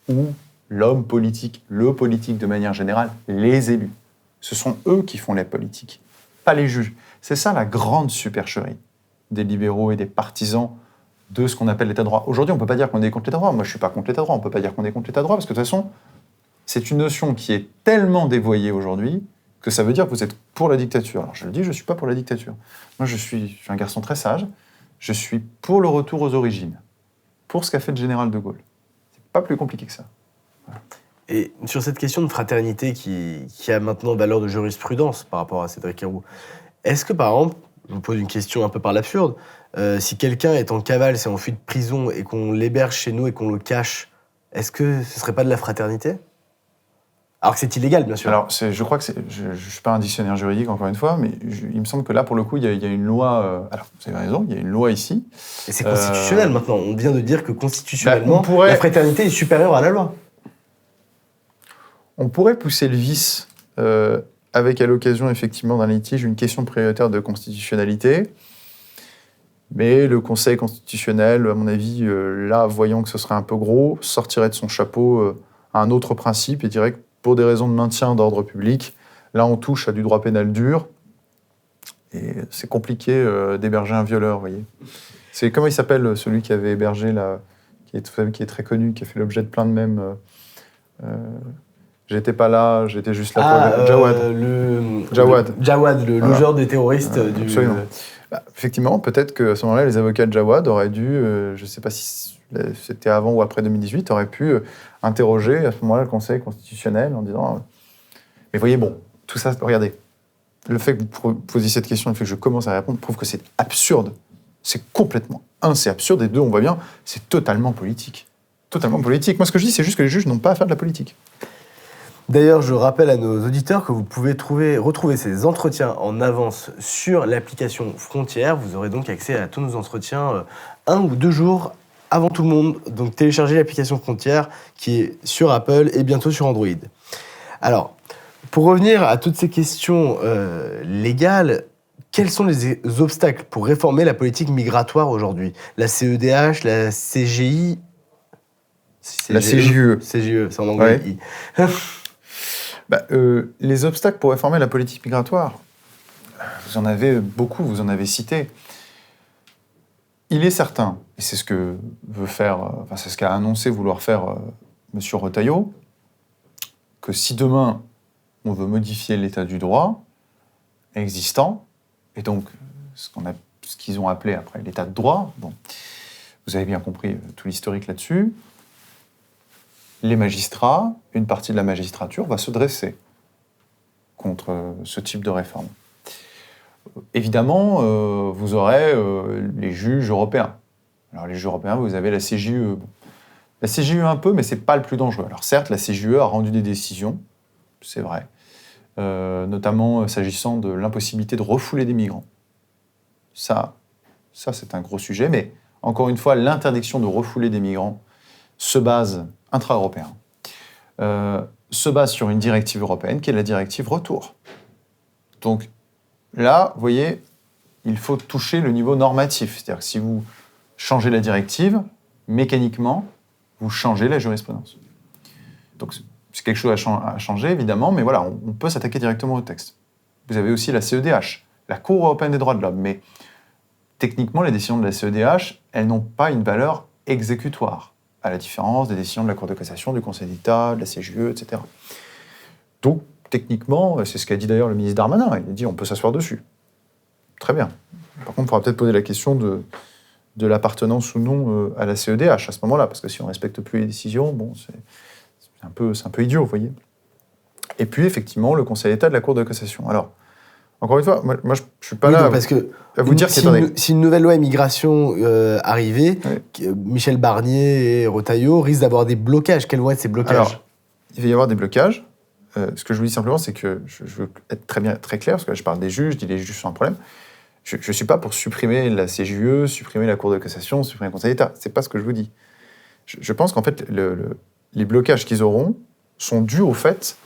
ou l'homme politique, le politique de manière générale, les élus. Ce sont eux qui font la politique, pas les juges. C'est ça la grande supercherie des libéraux et des partisans de ce qu'on appelle l'état de droit. Aujourd'hui, on ne peut pas dire qu'on est contre l'état de droit. Moi, je ne suis pas contre l'état de droit. On ne peut pas dire qu'on est contre l'état de droit parce que de toute façon, c'est une notion qui est tellement dévoyée aujourd'hui que ça veut dire que vous êtes pour la dictature. Alors, je le dis, je ne suis pas pour la dictature. Moi, je suis un garçon très sage. Je suis pour le retour aux origines, pour ce qu'a fait le général de Gaulle. C'est pas plus compliqué que ça. Voilà. Et sur cette question de fraternité qui a maintenant valeur de jurisprudence par rapport à Cédric Herrou, est-ce que, par exemple, je vous pose une question un peu par l'absurde, si quelqu'un est en cavale, c'est en fuite de prison et qu'on l'héberge chez nous et qu'on le cache, est-ce que ce serait pas de la fraternité ? Alors que c'est illégal, bien sûr. Alors, je crois que je ne suis pas un dictionnaire juridique, encore une fois, mais il me semble que là, pour le coup, il y a une loi... alors, vous avez raison, il y a une loi ici. Et c'est constitutionnel maintenant. On vient de dire que constitutionnellement, la fraternité est supérieure à la loi. On pourrait pousser le vice avec, à l'occasion, effectivement, d'un litige, une question prioritaire de constitutionnalité. Mais le Conseil constitutionnel, à mon avis, là, voyant que ce serait un peu gros, sortirait de son chapeau un autre principe et dirait que pour des raisons de maintien d'ordre public, là, on touche à du droit pénal dur. Et c'est compliqué d'héberger un violeur, vous voyez. C'est, comment il s'appelle, celui qui avait hébergé, là, qui est très connu, qui a fait l'objet de plein de mèmes j'étais pas là, j'étais juste là pour... Jawad. Jawad, le logeur des terroristes du... Absolument. Effectivement, peut-être qu'à ce moment-là, les avocats de Jawad auraient dû, je ne sais pas si c'était avant ou après 2018, auraient pu interroger à ce moment-là le Conseil constitutionnel en disant... Mais voyez, bon, tout ça, regardez, le fait que vous posiez cette question, le fait que je commence à répondre, prouve que c'est absurde. C'est complètement... c'est absurde, et deux, on voit bien, c'est totalement politique. Totalement politique. Moi, ce que je dis, c'est juste que les juges n'ont pas à faire de la politique. D'ailleurs, je rappelle à nos auditeurs que vous pouvez retrouver ces entretiens en avance sur l'application Frontières. Vous aurez donc accès à tous nos entretiens 1 ou 2 jours avant tout le monde. Donc téléchargez l'application Frontières qui est sur Apple et bientôt sur Android. Alors, pour revenir à toutes ces questions légales, quels sont les obstacles pour réformer la politique migratoire aujourd'hui ? La CEDH, la CGI... La CGE. CGE, c'est en anglais. Ouais. Les obstacles pour réformer la politique migratoire, vous en avez beaucoup, vous en avez cité. Il est certain, et c'est ce que veut faire, c'est ce qu'a annoncé vouloir faire M. Retailleau, que si demain on veut modifier l'état du droit existant, et donc ce qu'ils ont appelé après l'état de droit, bon, vous avez bien compris tout l'historique là-dessus, les magistrats, une partie de la magistrature va se dresser contre ce type de réforme. Évidemment, vous aurez les juges européens. Alors les juges européens, vous avez la CJUE. Bon. La CJUE un peu, mais c'est pas le plus dangereux. Alors certes, la CJUE a rendu des décisions, c'est vrai, notamment s'agissant de l'impossibilité de refouler des migrants. Ça c'est un gros sujet, mais encore une fois, l'interdiction de refouler des migrants se base, intra-européen, se base sur une directive européenne qui est la directive retour. Donc là, vous voyez, il faut toucher le niveau normatif. C'est-à-dire que si vous changez la directive, mécaniquement, vous changez la jurisprudence. Donc c'est quelque chose à changer, évidemment, mais voilà, on peut s'attaquer directement au texte. Vous avez aussi la CEDH, la Cour européenne des droits de l'homme, mais techniquement, les décisions de la CEDH, elles n'ont pas une valeur exécutoire, à la différence des décisions de la Cour de cassation, du Conseil d'État, de la CJUE, etc. Donc, techniquement, c'est ce qu'a dit d'ailleurs le ministre Darmanin, il a dit on peut s'asseoir dessus. Très bien. Par contre, on pourra peut-être poser la question de l'appartenance ou non à la CEDH à ce moment-là, parce que si on ne respecte plus les décisions, bon, c'est un peu idiot, vous voyez. Et puis, effectivement, le Conseil d'État de la Cour de cassation. Alors, encore une fois, moi je ne suis pas là parce que à vous dire si une nouvelle loi immigration arrivait, Michel Barnier et Retailleau risquent d'avoir des blocages. Quels vont être ces blocages ? Alors, il va y avoir des blocages. Ce que je vous dis simplement, c'est que je veux être très clair, parce que là, je parle des juges, je dis les juges sont un problème. Je ne suis pas pour supprimer la CJUE, supprimer la Cour de cassation, supprimer le Conseil d'État. Ce n'est pas ce que je vous dis. Je pense qu'en fait, les blocages qu'ils auront sont dus au fait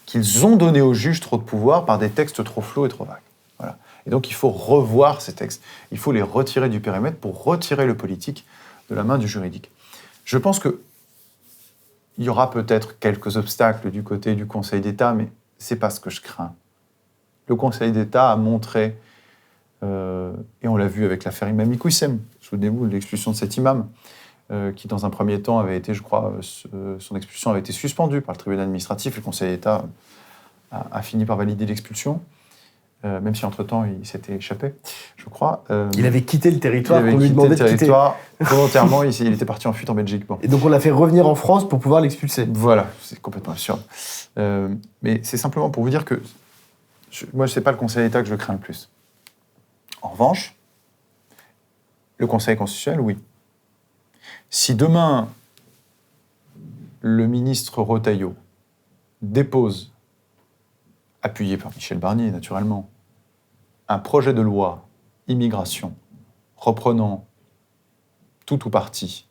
qu'ils ont donné aux juges trop de pouvoir par des textes trop flous et trop vagues. Voilà. Et donc, il faut revoir ces textes. Il faut les retirer du périmètre pour retirer le politique de la main du juridique. Je pense qu'il y aura peut-être quelques obstacles du côté du Conseil d'État, mais ce n'est pas ce que je crains. Le Conseil d'État a montré Et on l'a vu avec l'affaire Imam Iqoussem. Souvenez-vous de l'expulsion de cet imam, qui dans un premier temps avait été, je crois, son expulsion avait été suspendue par le tribunal administratif. Le Conseil d'État a fini par valider l'expulsion, même si entre-temps il s'était échappé, je crois. Il avait quitté le territoire, il avait qu'on lui quitté demandait le de quitter. territoire volontairement, il était parti en fuite en Belgique. Bon. Et donc on l'a fait revenir en France pour pouvoir l'expulser. Voilà, c'est complètement absurde. Mais c'est simplement pour vous dire que moi, ce n'est pas le Conseil d'État que je crains le plus. En revanche, le Conseil constitutionnel, oui. Si demain, le ministre Retailleau dépose, appuyé par Michel Barnier, naturellement, un projet de loi immigration reprenant tout ou partie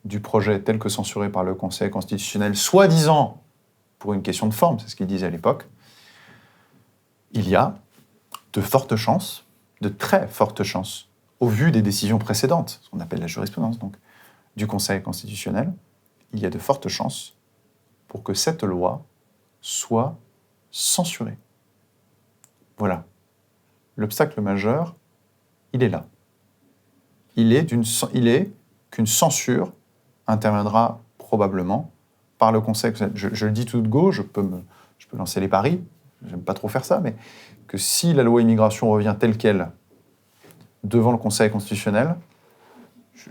du projet tel que censuré par le Conseil constitutionnel, soi-disant pour une question de forme, c'est ce qu'il disait à l'époque, il y a de fortes chances, de très fortes chances, au vu des décisions précédentes, ce qu'on appelle la jurisprudence donc, du Conseil constitutionnel, il y a de fortes chances pour que cette loi soit censurée. Voilà. L'obstacle majeur, il est là. Il est qu'une censure interviendra probablement par le Conseil. Je le dis tout de go, je peux lancer les paris, j'aime pas trop faire ça, mais que si la loi immigration revient telle qu'elle devant le Conseil constitutionnel,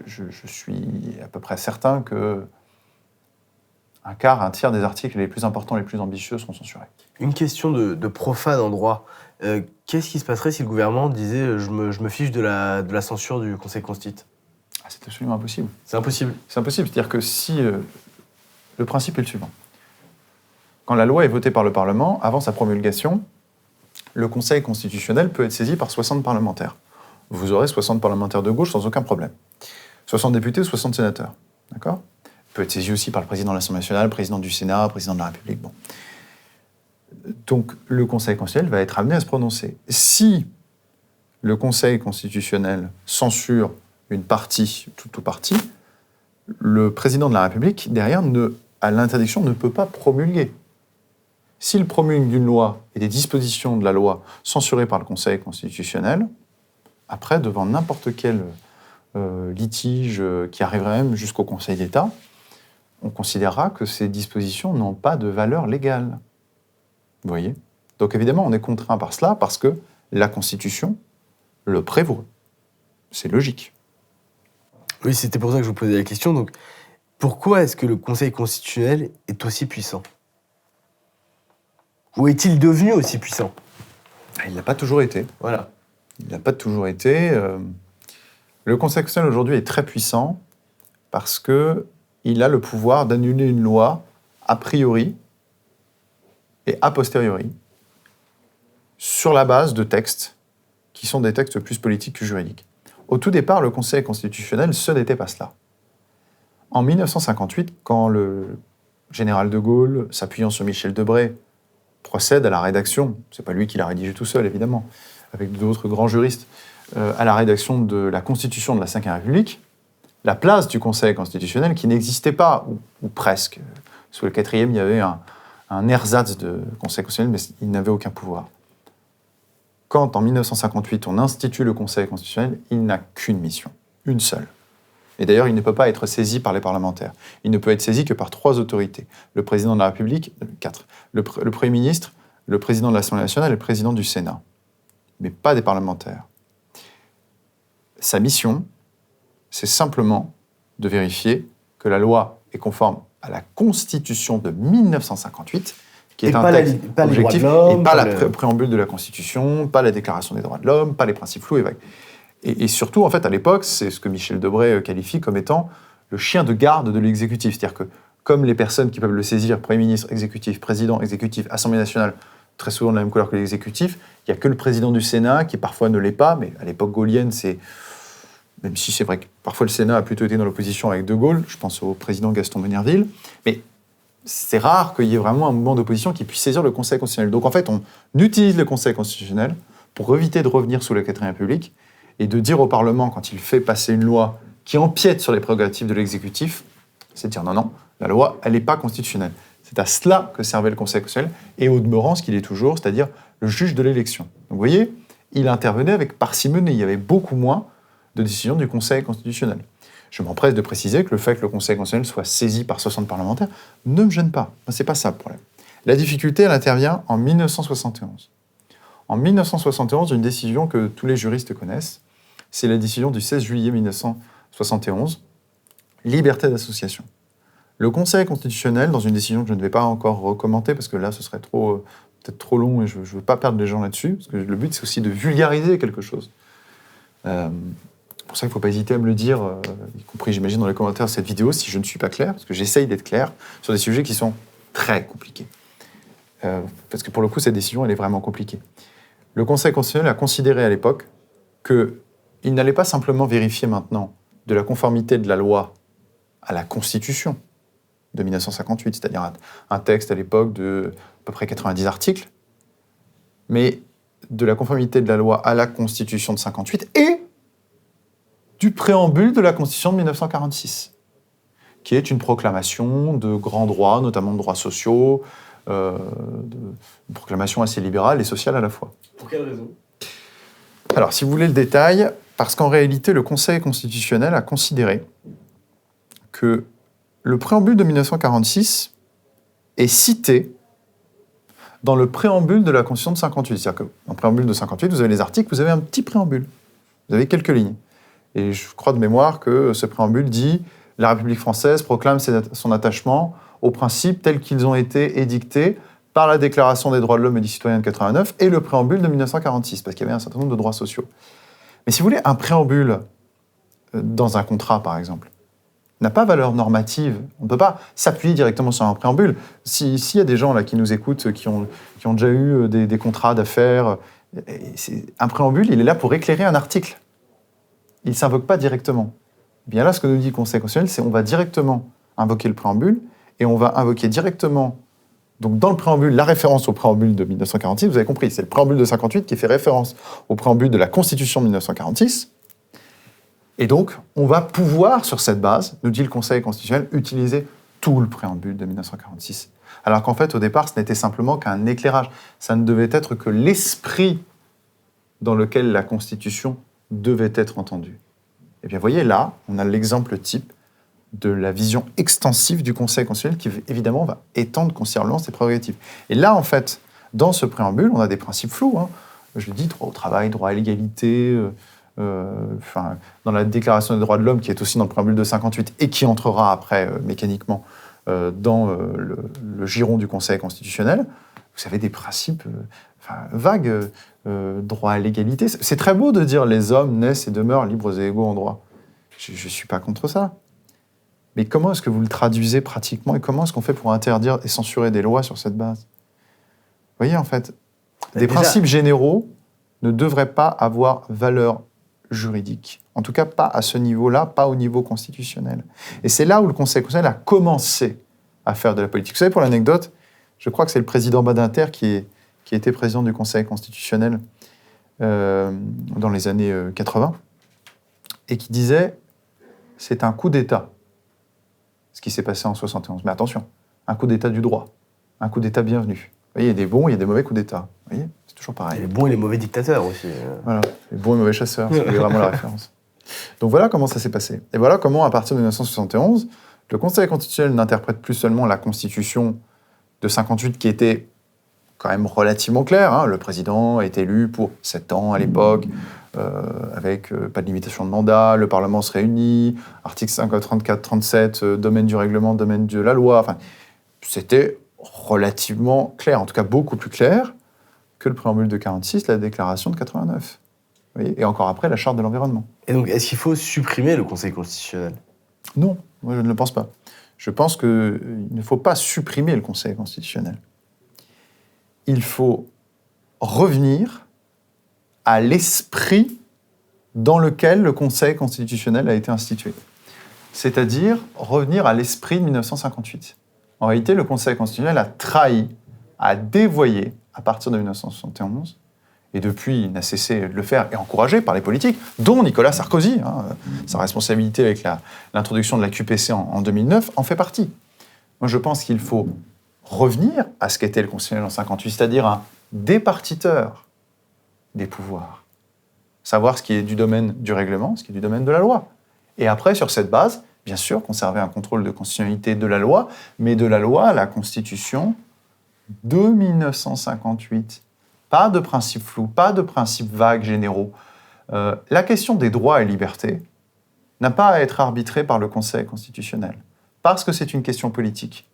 je suis à peu près certain que un tiers des articles les plus importants, les plus ambitieux seront censurés. Une question de profane en droit. Qu'est-ce qui se passerait si le gouvernement disait je me fiche de la censure du Conseil constitutionnel ? C'est absolument impossible. C'est impossible. C'est impossible. C'est-à-dire que si... le principe est le suivant. Quand la loi est votée par le Parlement, avant sa promulgation, le Conseil constitutionnel peut être saisi par 60 parlementaires. Vous aurez 60 parlementaires de gauche sans aucun problème. 60 députés ou 60 sénateurs. D'accord ? Il peut être saisi aussi par le président de l'Assemblée nationale, président du Sénat, président de la République. Bon. Donc, le Conseil constitutionnel va être amené à se prononcer. Si le Conseil constitutionnel censure une partie, tout ou partie, le président de la République, derrière, à l'interdiction, ne peut pas promulguer. S'il promulgue une loi et des dispositions de la loi censurées par le Conseil constitutionnel, après, devant n'importe quel litige qui arriverait même jusqu'au Conseil d'État, on considérera que ces dispositions n'ont pas de valeur légale. Vous voyez ? Donc évidemment, on est contraint par cela parce que la Constitution le prévaut. C'est logique. Oui, c'était pour ça que je vous posais la question. Donc, pourquoi est-ce que le Conseil constitutionnel est aussi puissant ? Ou est-il devenu aussi puissant ? Il n'a pas toujours été. Voilà. Il n'a pas toujours été. Le Conseil constitutionnel aujourd'hui est très puissant parce qu'il a le pouvoir d'annuler une loi a priori et a posteriori sur la base de textes qui sont des textes plus politiques que juridiques. Au tout départ, le Conseil constitutionnel, ce n'était pas cela. En 1958, quand le général de Gaulle, s'appuyant sur Michel Debré, procède à la rédaction, c'est pas lui qui l'a rédigé tout seul évidemment, avec d'autres grands juristes, à la rédaction de la Constitution de la Ve République, la place du Conseil constitutionnel, qui n'existait pas, ou presque. Sous le 4e, il y avait un ersatz de Conseil constitutionnel, mais il n'avait aucun pouvoir. Quand, en 1958, on institue le Conseil constitutionnel, il n'a qu'une mission, une seule. Et d'ailleurs, il ne peut pas être saisi par les parlementaires. Il ne peut être saisi que par 3 autorités. Le président de la République, 4. Le Premier ministre, le président de l'Assemblée nationale et le président du Sénat. Mais pas des parlementaires. Sa mission, c'est simplement de vérifier que la loi est conforme à la Constitution de 1958, qui est un texte objectif, et pas la préambule de la Constitution, pas la Déclaration des droits de l'homme, pas les principes flous et vagues. Et surtout, en fait, à l'époque, c'est ce que Michel Debré qualifie comme étant le chien de garde de l'exécutif. C'est-à-dire que, comme les personnes qui peuvent le saisir, Premier ministre, exécutif, président, exécutif, Assemblée nationale, très souvent de la même couleur que l'exécutif, il n'y a que le président du Sénat, qui parfois ne l'est pas, mais à l'époque gaulienne, même si c'est vrai que parfois le Sénat a plutôt été dans l'opposition avec De Gaulle, je pense au président Gaston Monnerville, mais c'est rare qu'il y ait vraiment un mouvement d'opposition qui puisse saisir le Conseil constitutionnel. Donc en fait, on utilise le Conseil constitutionnel pour éviter de revenir sous la IV République et de dire au Parlement, quand il fait passer une loi qui empiète sur les prérogatives de l'exécutif, c'est de dire non, la loi, elle n'est pas constitutionnelle. C'est à cela que servait le Conseil constitutionnel, et au demeurant, ce qu'il est toujours, c'est-à-dire le juge de l'élection. Donc vous voyez, il intervenait avec parcimonie. Il y avait beaucoup moins de décisions du Conseil constitutionnel. Je m'empresse de préciser que le fait que le Conseil constitutionnel soit saisi par 60 parlementaires ne me gêne pas. Ce n'est pas ça le problème. La difficulté, elle intervient en 1971. En 1971, une décision que tous les juristes connaissent, c'est la décision du 16 juillet 1971, liberté d'association. Le Conseil constitutionnel, dans une décision que je ne vais pas encore recommenter, parce que là, ce serait peut-être trop long et je ne veux pas perdre les gens là-dessus, parce que le but, c'est aussi de vulgariser quelque chose. C'est pour ça qu'il ne faut pas hésiter à me le dire, y compris, j'imagine, dans les commentaires de cette vidéo, si je ne suis pas clair, parce que j'essaye d'être clair sur des sujets qui sont très compliqués. Parce que pour le coup, cette décision, elle est vraiment compliquée. Le Conseil constitutionnel a considéré à l'époque qu'il n'allait pas simplement vérifier maintenant de la conformité de la loi à la Constitution de 1958, c'est-à-dire un texte à l'époque de à peu près 90 articles, mais de la conformité de la loi à la Constitution de 1958 et du préambule de la Constitution de 1946, qui est une proclamation de grands droits, notamment de droits sociaux, une proclamation assez libérale et sociale à la fois. Pour quelle raison ? Alors, si vous voulez le détail, parce qu'en réalité, le Conseil constitutionnel a considéré que le préambule de 1946 est cité dans le préambule de la Constitution de 58. C'est-à-dire que dans le préambule de 58, vous avez les articles, vous avez un petit préambule. Vous avez quelques lignes. Et je crois de mémoire que ce préambule dit « La République française proclame son attachement aux principes tels qu'ils ont été édictés par la Déclaration des droits de l'homme et du citoyen de 89 et le préambule de 1946, parce qu'il y avait un certain nombre de droits sociaux. » Mais si vous voulez, un préambule dans un contrat, par exemple, n'a pas valeur normative. On ne peut pas s'appuyer directement sur un préambule. S'il y a des gens là qui nous écoutent, qui ont déjà eu des contrats d'affaires, un préambule, il est là pour éclairer un article. Il ne s'invoque pas directement. Bien là, ce que nous dit le Conseil constitutionnel, c'est qu'on va directement invoquer le préambule et on va invoquer directement, donc dans le préambule, la référence au préambule de 1946. Vous avez compris, c'est le préambule de 58 qui fait référence au préambule de la Constitution de 1946. Et donc, on va pouvoir, sur cette base, nous dit le Conseil constitutionnel, utiliser tout le préambule de 1946. Alors qu'en fait, au départ, ce n'était simplement qu'un éclairage. Ça ne devait être que l'esprit dans lequel la Constitution devait être entendue. Et bien, vous voyez, là, on a l'exemple type de la vision extensive du Conseil constitutionnel qui, évidemment, va étendre considérablement ses prérogatives. Et là, en fait, dans ce préambule, on a des principes flous. Je le dis, droit au travail, droit à l'égalité... dans la Déclaration des droits de l'homme, qui est aussi dans le préambule de 58 et qui entrera après mécaniquement dans le giron du Conseil constitutionnel, vous avez des principes vagues, droit à l'égalité. C'est très beau de dire les hommes naissent et demeurent libres et égaux en droit. Je ne suis pas contre ça. Mais comment est-ce que vous le traduisez pratiquement et comment est-ce qu'on fait pour interdire et censurer des lois sur cette base ? Vous voyez, en fait, des principes généraux ne devraient pas avoir valeur juridique. En tout cas, pas à ce niveau-là, pas au niveau constitutionnel. Et c'est là où le Conseil constitutionnel a commencé à faire de la politique. Vous savez, pour l'anecdote, je crois que c'est le président Badinter qui était président du Conseil constitutionnel dans les années 80, et qui disait « c'est un coup d'État », ce qui s'est passé en 71. Mais attention, un coup d'État du droit, un coup d'État bienvenu. Vous voyez, il y a des bons, il y a des mauvais coups d'État. Vous voyez ? C'est toujours pareil. Et les bons et les mauvais dictateurs aussi. Voilà, les bons et mauvais chasseurs, c'est vraiment la référence. Donc voilà comment ça s'est passé. Et voilà comment, à partir de 1971, le Conseil constitutionnel n'interprète plus seulement la Constitution de 58, qui était quand même relativement claire. Le président est élu pour 7 ans à l'époque, avec pas de limitation de mandat, le Parlement se réunit, article 34-37, domaine du règlement, domaine de la loi. Enfin, c'était relativement clair, en tout cas beaucoup plus clair que le préambule de 46, la déclaration de 89. Vous voyez, et encore après, la charte de l'environnement. Et donc, est-ce qu'il faut supprimer le Conseil constitutionnel ? Non, moi je ne le pense pas. Je pense qu'il ne faut pas supprimer le Conseil constitutionnel. Il faut revenir à l'esprit dans lequel le Conseil constitutionnel a été institué. C'est-à-dire revenir à l'esprit de 1958. En réalité, le Conseil constitutionnel a trahi, a dévoyé, à partir de 1971, et depuis, il n'a cessé de le faire, et encouragé par les politiques, dont Nicolas Sarkozy, sa responsabilité avec l'introduction de la QPC en 2009, en fait partie. Moi, je pense qu'il faut revenir à ce qu'était le Conseil en 58, c'est-à-dire un départiteur des pouvoirs. Savoir ce qui est du domaine du règlement, ce qui est du domaine de la loi. Et après, sur cette base, bien sûr, conserver un contrôle de constitutionnalité de la loi, mais de la loi, la Constitution de 1958. Pas de principes flous, pas de principes vagues, généraux. La question des droits et libertés n'a pas à être arbitrée par le Conseil constitutionnel, parce que c'est une question politique.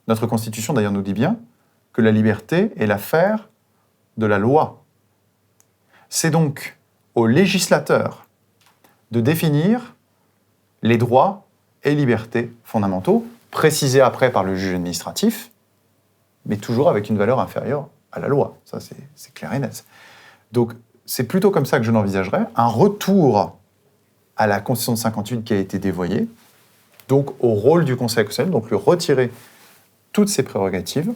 Notre Constitution, d'ailleurs, nous dit bien que la liberté est l'affaire de la loi. C'est donc au législateur de définir les droits et libertés fondamentaux, précisés après par le juge administratif, mais toujours avec une valeur inférieure à la loi. Ça, c'est clair et net. Donc, c'est plutôt comme ça que je l'envisagerais, un retour à la Constitution de 58 qui a été dévoyée, donc au rôle du Conseil constitutionnel, donc lui retirer toutes ses prérogatives,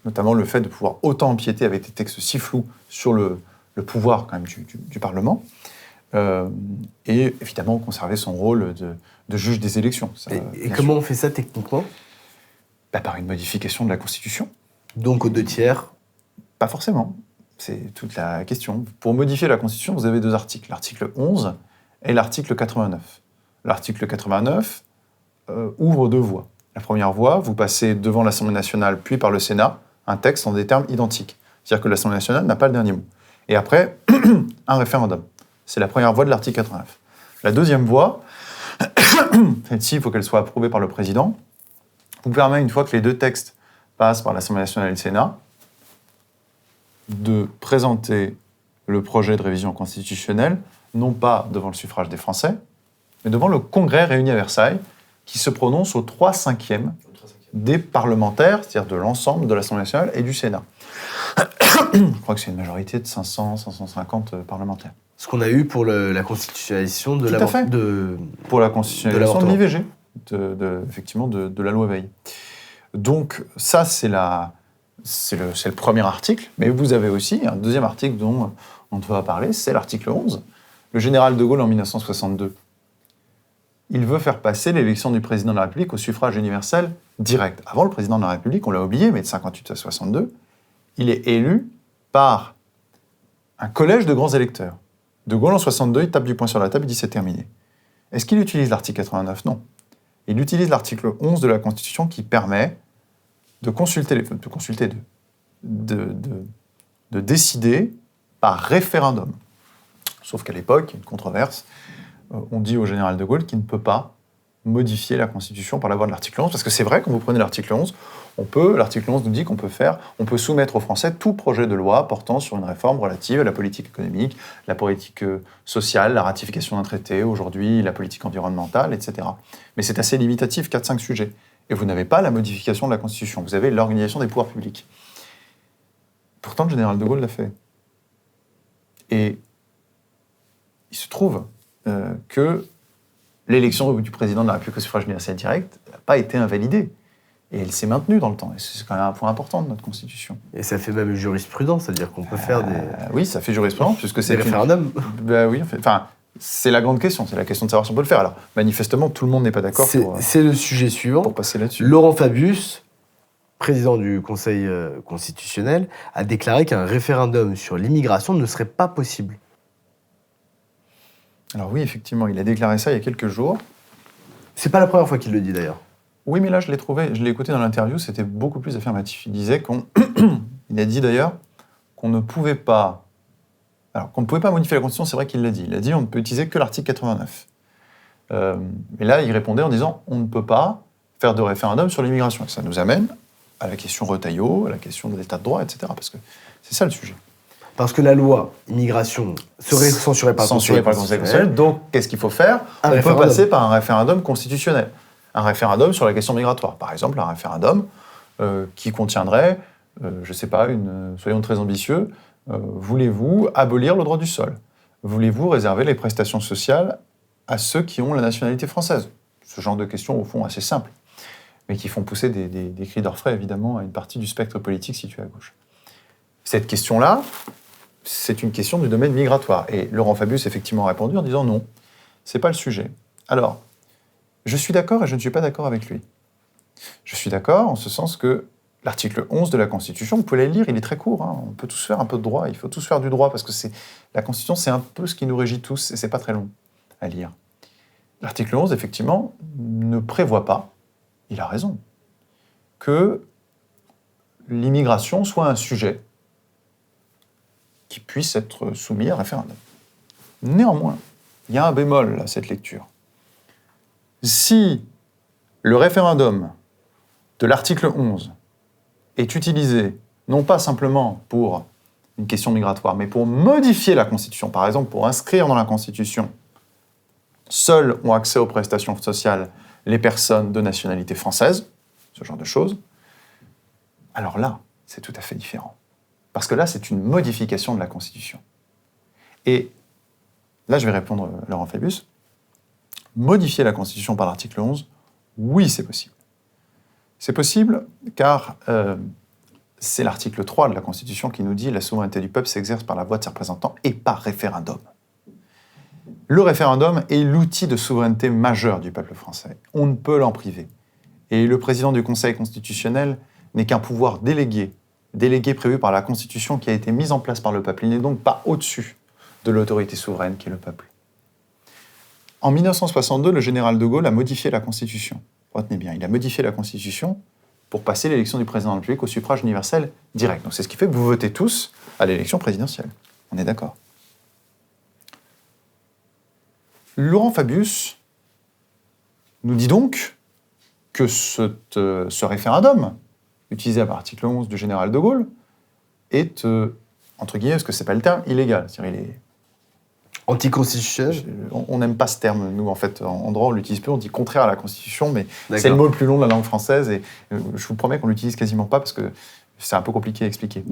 notamment le fait de pouvoir autant empiéter avec des textes si flous sur le pouvoir quand même du Parlement, et évidemment conserver son rôle de juge des élections. Ça, et comment on fait ça techniquement ? Par une modification de la Constitution. Donc aux 2/3 ? Pas forcément. C'est toute la question. Pour modifier la Constitution, vous avez 2 articles, l'article 11 et l'article 89. L'article 89 ouvre 2 voies. La première voie, vous passez devant l'Assemblée nationale, puis par le Sénat, un texte en des termes identiques. C'est-à-dire que l'Assemblée nationale n'a pas le dernier mot. Et après, un référendum. C'est la première voie de l'article 89. La deuxième voie, celle-ci, il faut qu'elle soit approuvée par le président, vous permet, une fois que les 2 textes passent par l'Assemblée nationale et le Sénat, de présenter le projet de révision constitutionnelle, non pas devant le suffrage des Français, mais devant le Congrès réuni à Versailles, qui se prononce aux 3/5 des parlementaires, c'est-à-dire de l'ensemble de l'Assemblée nationale et du Sénat. Je crois que c'est une majorité de 500-550 parlementaires. Ce qu'on a eu pour la constitutionnalisation de pour la constitutionnalisation de l'avortement. l'IVG, effectivement, de la loi Veil. Donc ça, c'est le premier article, mais vous avez aussi un deuxième article dont on va parler, c'est l'article 11. Le général de Gaulle, en 1962, il veut faire passer l'élection du président de la République au suffrage universel direct. Avant, le président de la République, on l'a oublié, mais de 58 à 62, il est élu par un collège de grands électeurs. De Gaulle, en 62, il tape du poing sur la table, il dit c'est terminé. Est-ce qu'il utilise l'article 89 ? Non. Il utilise l'article 11 de la Constitution qui permet de décider par référendum. Sauf qu'à l'époque, il y a une controverse. On dit au général de Gaulle qu'il ne peut pas modifier la Constitution par la voie de l'article 11, parce que c'est vrai, quand vous prenez l'article 11, l'article 11 nous dit qu'on peut soumettre aux Français tout projet de loi portant sur une réforme relative à la politique économique, la politique sociale, la ratification d'un traité, aujourd'hui la politique environnementale, etc. Mais c'est assez limitatif, 4-5 sujets. Et vous n'avez pas la modification de la Constitution, vous avez l'organisation des pouvoirs publics. Pourtant, le général de Gaulle l'a fait. Et il se trouve que l'élection du président de la République au suffrage universel direct n'a pas été invalidée. Et elle s'est maintenue dans le temps. Et c'est quand même un point important de notre Constitution. Et ça fait même jurisprudence, c'est-à-dire qu'on peut faire des... Oui, ça fait jurisprudence, puisque c'est... Des référendums. Oui, enfin, c'est la grande question. C'est la question de savoir si on peut le faire. Alors, manifestement, tout le monde n'est pas d'accord c'est le sujet suivant. pour passer là-dessus. Laurent Fabius, président du Conseil constitutionnel, a déclaré qu'un référendum sur l'immigration ne serait pas possible. Alors oui, effectivement, il a déclaré ça il y a quelques jours. C'est pas la première fois qu'il le dit, d'ailleurs. Oui, mais là, je l'ai écouté dans l'interview, c'était beaucoup plus affirmatif. Il disait il a dit d'ailleurs qu'on ne pouvait pas... Alors, qu'on ne pouvait pas modifier la Constitution, c'est vrai qu'il l'a dit. Il a dit on ne peut utiliser que l'article 89. Et là, il répondait en disant on ne peut pas faire de référendum sur l'immigration. Et ça nous amène à la question Retailleau, à la question de l'état de droit, etc. Parce que c'est ça le sujet. Parce que la loi immigration serait censurée par le Conseil constitutionnel. Donc, qu'est-ce qu'il faut faire ? On peut passer par un référendum constitutionnel. Un référendum sur la question migratoire. Par exemple, un référendum qui contiendrait, je ne sais pas, soyons très ambitieux, voulez-vous abolir le droit du sol ? Voulez-vous réserver les prestations sociales à ceux qui ont la nationalité française ? Ce genre de questions, au fond, assez simples, mais qui font pousser des cris d'orfraie, évidemment, à une partie du spectre politique situé à gauche. Cette question-là, c'est une question du domaine migratoire. Et Laurent Fabius, effectivement, a répondu en disant non, c'est pas le sujet. Alors, je suis d'accord et je ne suis pas d'accord avec lui. Je suis d'accord en ce sens que l'article 11 de la Constitution, vous pouvez le lire, il est très court, hein. On peut tous faire un peu de droit, il faut tous faire du droit, parce que la Constitution, c'est un peu ce qui nous régit tous, et c'est pas très long à lire. L'article 11, effectivement, ne prévoit pas, il a raison, que l'immigration soit un sujet qui puisse être soumis à référendum. Néanmoins, il y a un bémol à cette lecture. Si le référendum de l'article 11 est utilisé non pas simplement pour une question migratoire, mais pour modifier la Constitution, par exemple pour inscrire dans la Constitution « Seuls ont accès aux prestations sociales les personnes de nationalité française », ce genre de choses, alors là, c'est tout à fait différent. Parce que là, c'est une modification de la Constitution. Et là, je vais répondre à Laurent Fabius. Modifier la Constitution par l'article 11, oui, c'est possible. C'est possible car c'est l'article 3 de la Constitution qui nous dit « La souveraineté du peuple s'exerce par la voix de ses représentants et par référendum ». Le référendum est l'outil de souveraineté majeur du peuple français. On ne peut l'en priver. Et le président du Conseil constitutionnel n'est qu'un pouvoir délégué prévu par la Constitution qui a été mise en place par le peuple. Il n'est donc pas au-dessus de l'autorité souveraine qui est le peuple. En 1962, le général de Gaulle a modifié la Constitution. Retenez bien, il a modifié la Constitution pour passer l'élection du président de la République au suffrage universel direct. Donc c'est ce qui fait que vous votez tous à l'élection présidentielle. On est d'accord. Laurent Fabius nous dit donc que ce référendum, utilisé à l'article 11 du général de Gaulle, est, entre guillemets, parce que c'est pas le terme, illégal. C'est-à-dire, il est anticonstitutionnel. On n'aime pas ce terme, nous, en fait. En droit, on l'utilise peu, on dit contraire à la Constitution, mais D'accord. c'est le mot le plus long de la langue française, et je vous promets qu'on l'utilise quasiment pas, parce que c'est un peu compliqué à expliquer.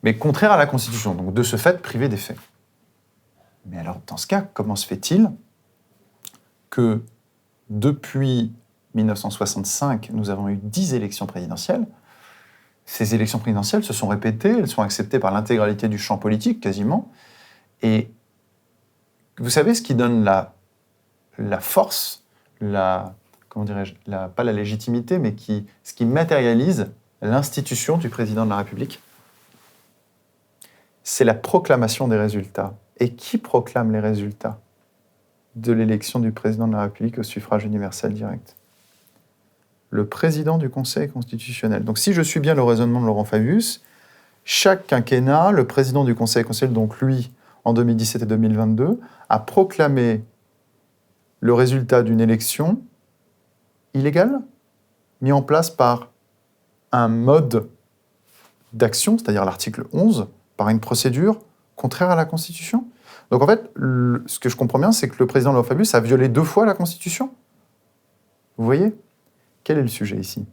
Mais contraire à la Constitution, donc de ce fait, privé des faits. Mais alors, dans ce cas, comment se fait-il que, depuis 1965, nous avons eu 10 élections présidentielles. Ces élections présidentielles se sont répétées, elles sont acceptées par l'intégralité du champ politique, quasiment. Et vous savez ce qui donne la force, comment dirais-je, pas la légitimité, mais ce qui matérialise l'institution du président de la République? C'est la proclamation des résultats. Et qui proclame les résultats de l'élection du président de la République au suffrage universel direct? Le président du Conseil constitutionnel. Donc si je suis bien le raisonnement de Laurent Fabius, chaque quinquennat, le président du Conseil constitutionnel, donc lui, en 2017 et 2022, a proclamé le résultat d'une élection illégale, mis en place par un mode d'action, c'est-à-dire l'article 11, par une procédure contraire à la Constitution. Donc en fait, ce que je comprends bien, c'est que le président Laurent Fabius a violé 2 fois la Constitution. Vous voyez ? Quel est le sujet ici?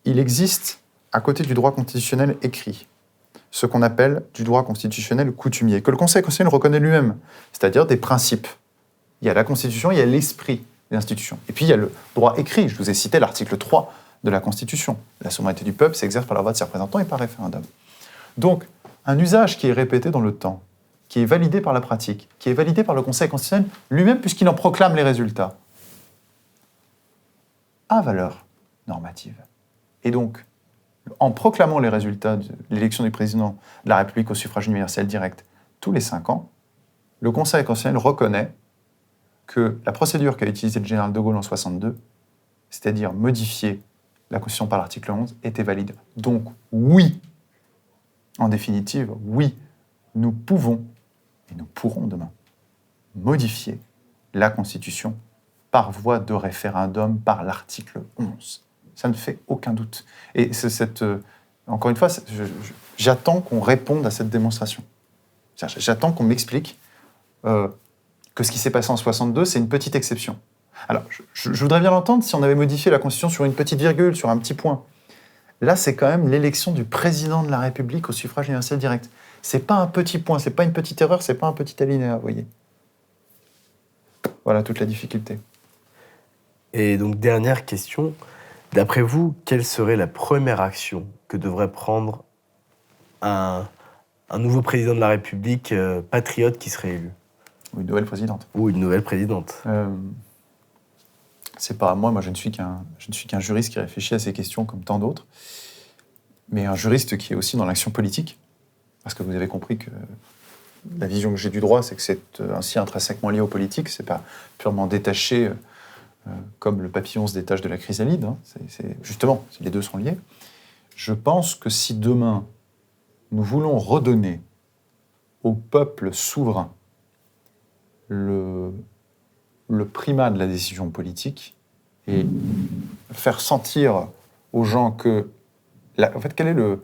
Il existe, à côté du droit constitutionnel écrit, ce qu'on appelle du droit constitutionnel coutumier, que le Conseil constitutionnel reconnaît lui-même, c'est-à-dire des principes. Il y a la Constitution, il y a l'esprit de l'institution. Et puis il y a le droit écrit. Je vous ai cité l'article 3 de la Constitution. La souveraineté du peuple s'exerce par la voix de ses représentants et par référendum. Donc, un usage qui est répété dans le temps, qui est validé par la pratique, qui est validé par le Conseil constitutionnel lui-même, puisqu'il en proclame les résultats, a valeur normative. Et donc, en proclamant les résultats de l'élection du président de la République au suffrage universel direct tous les 5 ans, le Conseil constitutionnel reconnaît que la procédure qu'a utilisée le général de Gaulle en 1962, c'est-à-dire modifier la Constitution par l'article 11, était valide. Donc, oui, en définitive, oui, nous pouvons, et nous pourrons demain, modifier la Constitution par voie de référendum par l'article 11. Ça ne fait aucun doute. Et encore une fois, j'attends qu'on réponde à cette démonstration. J'attends qu'on m'explique que ce qui s'est passé en 62, c'est une petite exception. Alors, je voudrais bien l'entendre si on avait modifié la Constitution sur une petite virgule, sur un petit point. Là, c'est quand même l'élection du président de la République au suffrage universel direct. C'est pas un petit point, c'est pas une petite erreur, c'est pas un petit alinéa, vous voyez. Voilà toute la difficulté. Et donc, dernière question. D'après vous, quelle serait la première action que devrait prendre un nouveau président de la République patriote qui serait élu? Ou une nouvelle présidente. Ou une nouvelle présidente. C'est pas moi je ne suis qu'un juriste qui réfléchit à ces questions comme tant d'autres. mais un juriste qui est aussi dans l'action politique, parce que vous avez compris que la vision que j'ai du droit, c'est que c'est ainsi intrinsèquement lié aux politiques, c'est pas purement détaché comme le papillon se détache de la chrysalide, hein. Justement, les deux sont liés. Je pense que si demain, nous voulons redonner au peuple souverain le primat de la décision politique et faire sentir aux gens que... en fait, quel est le...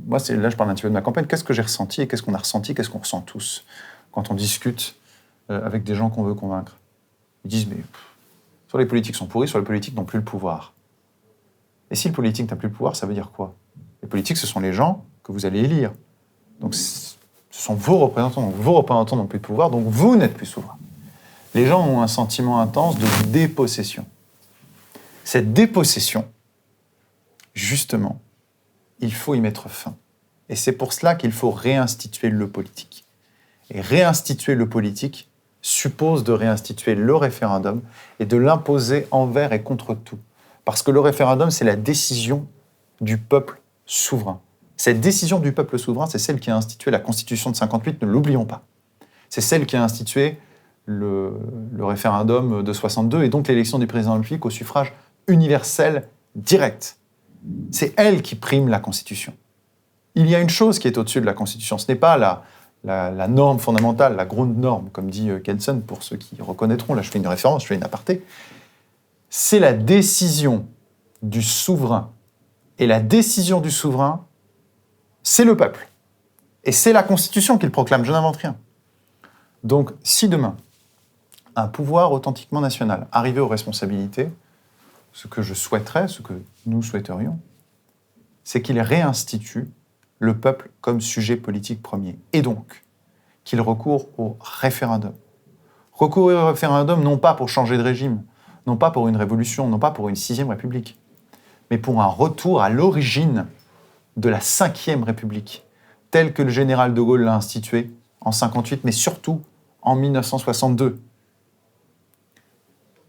Moi, là, je parle un petit peu de ma campagne. Qu'est-ce que j'ai ressenti et qu'est-ce qu'on a ressenti, qu'est-ce qu'on ressent tous quand on discute avec des gens qu'on veut convaincre? Ils disent, mais soit les politiques sont pourris, soit les politiques n'ont plus le pouvoir. Et si le politique n'a plus le pouvoir, ça veut dire quoi? Les politiques, ce sont les gens que vous allez élire. Donc, ce sont vos représentants. Donc, vos représentants n'ont plus de pouvoir, donc vous n'êtes plus souverain. Les gens ont un sentiment intense de dépossession. Cette dépossession, justement, il faut y mettre fin. Et c'est pour cela qu'il faut réinstituer le politique. Et réinstituer le politique suppose de réinstituer le référendum et de l'imposer envers et contre tout. Parce que le référendum, c'est la décision du peuple souverain. Cette décision du peuple souverain, c'est celle qui a institué la Constitution de 58, ne l'oublions pas. C'est celle qui a institué le référendum de 62 et donc l'élection du président de la République au suffrage universel direct. C'est elle qui prime la Constitution. Il y a une chose qui est au-dessus de la Constitution. Ce n'est pas la norme fondamentale, la Grundnorm, comme dit Kelsen, pour ceux qui reconnaîtront. Là, je fais une référence, je fais une aparté. C'est la décision du souverain. Et la décision du souverain, c'est le peuple. Et c'est la Constitution qu'il proclame. Je n'invente rien. Donc, si demain, un pouvoir authentiquement national arrivait aux responsabilités, ce que je souhaiterais, ce que nous souhaiterions, c'est qu'il réinstitue le peuple comme sujet politique premier. Et donc, qu'il recourt au référendum. Recourir au référendum, non pas pour changer de régime, non pas pour une révolution, non pas pour une 6e République, mais pour un retour à l'origine de la 5e République, telle que le général de Gaulle l'a instituée en 1958, mais surtout en 1962.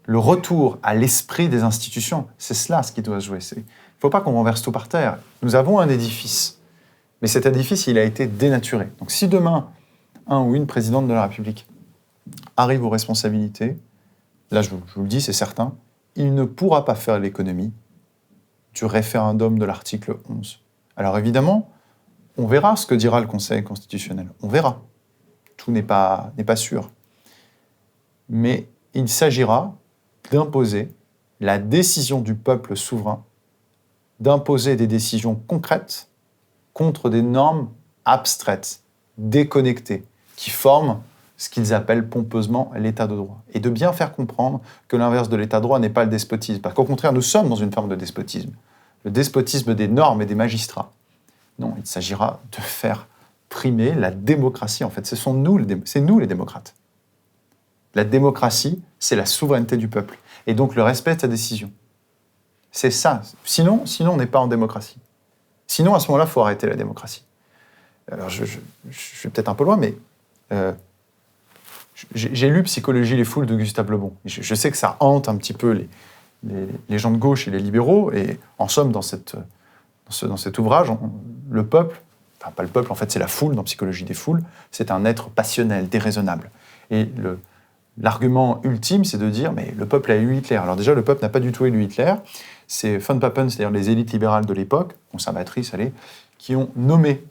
Le retour à l'esprit des institutions, c'est cela ce qui doit se jouer. Il ne faut pas qu'on renverse tout par terre. Nous avons un édifice, mais cet édifice, il a été dénaturé. Donc si demain, un ou une présidente de la République arrive aux responsabilités, là je vous le dis, c'est certain, il ne pourra pas faire l'économie du référendum de l'article 11. Alors évidemment, on verra ce que dira le Conseil constitutionnel. On verra. Tout n'est pas sûr. Mais il s'agira d'imposer la décision du peuple souverain, d'imposer des décisions concrètes contre des normes abstraites, déconnectées, qui forment ce qu'ils appellent pompeusement l'état de droit. Et de bien faire comprendre que l'inverse de l'état de droit n'est pas le despotisme. Parce qu'au contraire, nous sommes dans une forme de despotisme. Le despotisme des normes et des magistrats. Non, il s'agira de faire primer la démocratie. En fait, c'est nous les démocrates. La démocratie, c'est la souveraineté du peuple. Et donc le respect de sa décision. C'est ça. Sinon on n'est pas en démocratie. Sinon, à ce moment-là, il faut arrêter la démocratie. Alors, je suis peut-être un peu loin, mais j'ai lu Psychologie les foules de Gustave Le Bon. Je sais que ça hante un petit peu les gens de gauche et les libéraux, et en somme, dans cet ouvrage, le peuple, enfin pas le peuple, en fait c'est la foule, dans Psychologie des foules, c'est un être passionnel, déraisonnable. Et l'argument ultime, c'est de dire, mais le peuple a élu Hitler. Alors déjà, le peuple n'a pas du tout élu Hitler. C'est von Papen, c'est-à-dire les élites libérales de l'époque, conservatrices, qui ont nommé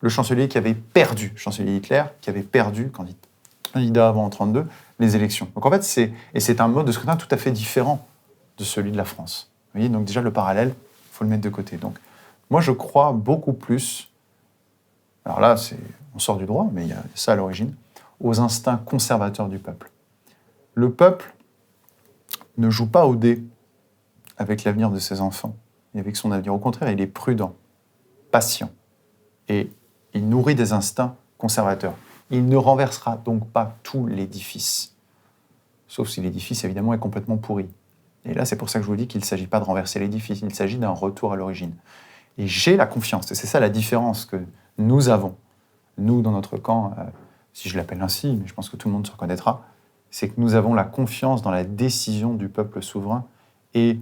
le chancelier qui avait perdu, chancelier Hitler, qui avait perdu, candidat avant en 1932, les élections. Donc en fait, c'est un mode de scrutin tout à fait différent de celui de la France. Vous voyez, donc déjà, le parallèle, il faut le mettre de côté. Donc moi, je crois beaucoup plus, alors là, on sort du droit, mais il y a ça à l'origine, aux instincts conservateurs du peuple. Le peuple ne joue pas au dé avec l'avenir de ses enfants et avec son avenir. Au contraire, il est prudent, patient, et il nourrit des instincts conservateurs. Il ne renversera donc pas tout l'édifice, sauf si l'édifice, évidemment, est complètement pourri. Et là, c'est pour ça que je vous dis qu'il ne s'agit pas de renverser l'édifice, il s'agit d'un retour à l'origine. Et j'ai la confiance, et c'est ça la différence que nous avons, nous, dans notre camp, si je l'appelle ainsi, mais je pense que tout le monde se reconnaîtra, c'est que nous avons la confiance dans la décision du peuple souverain et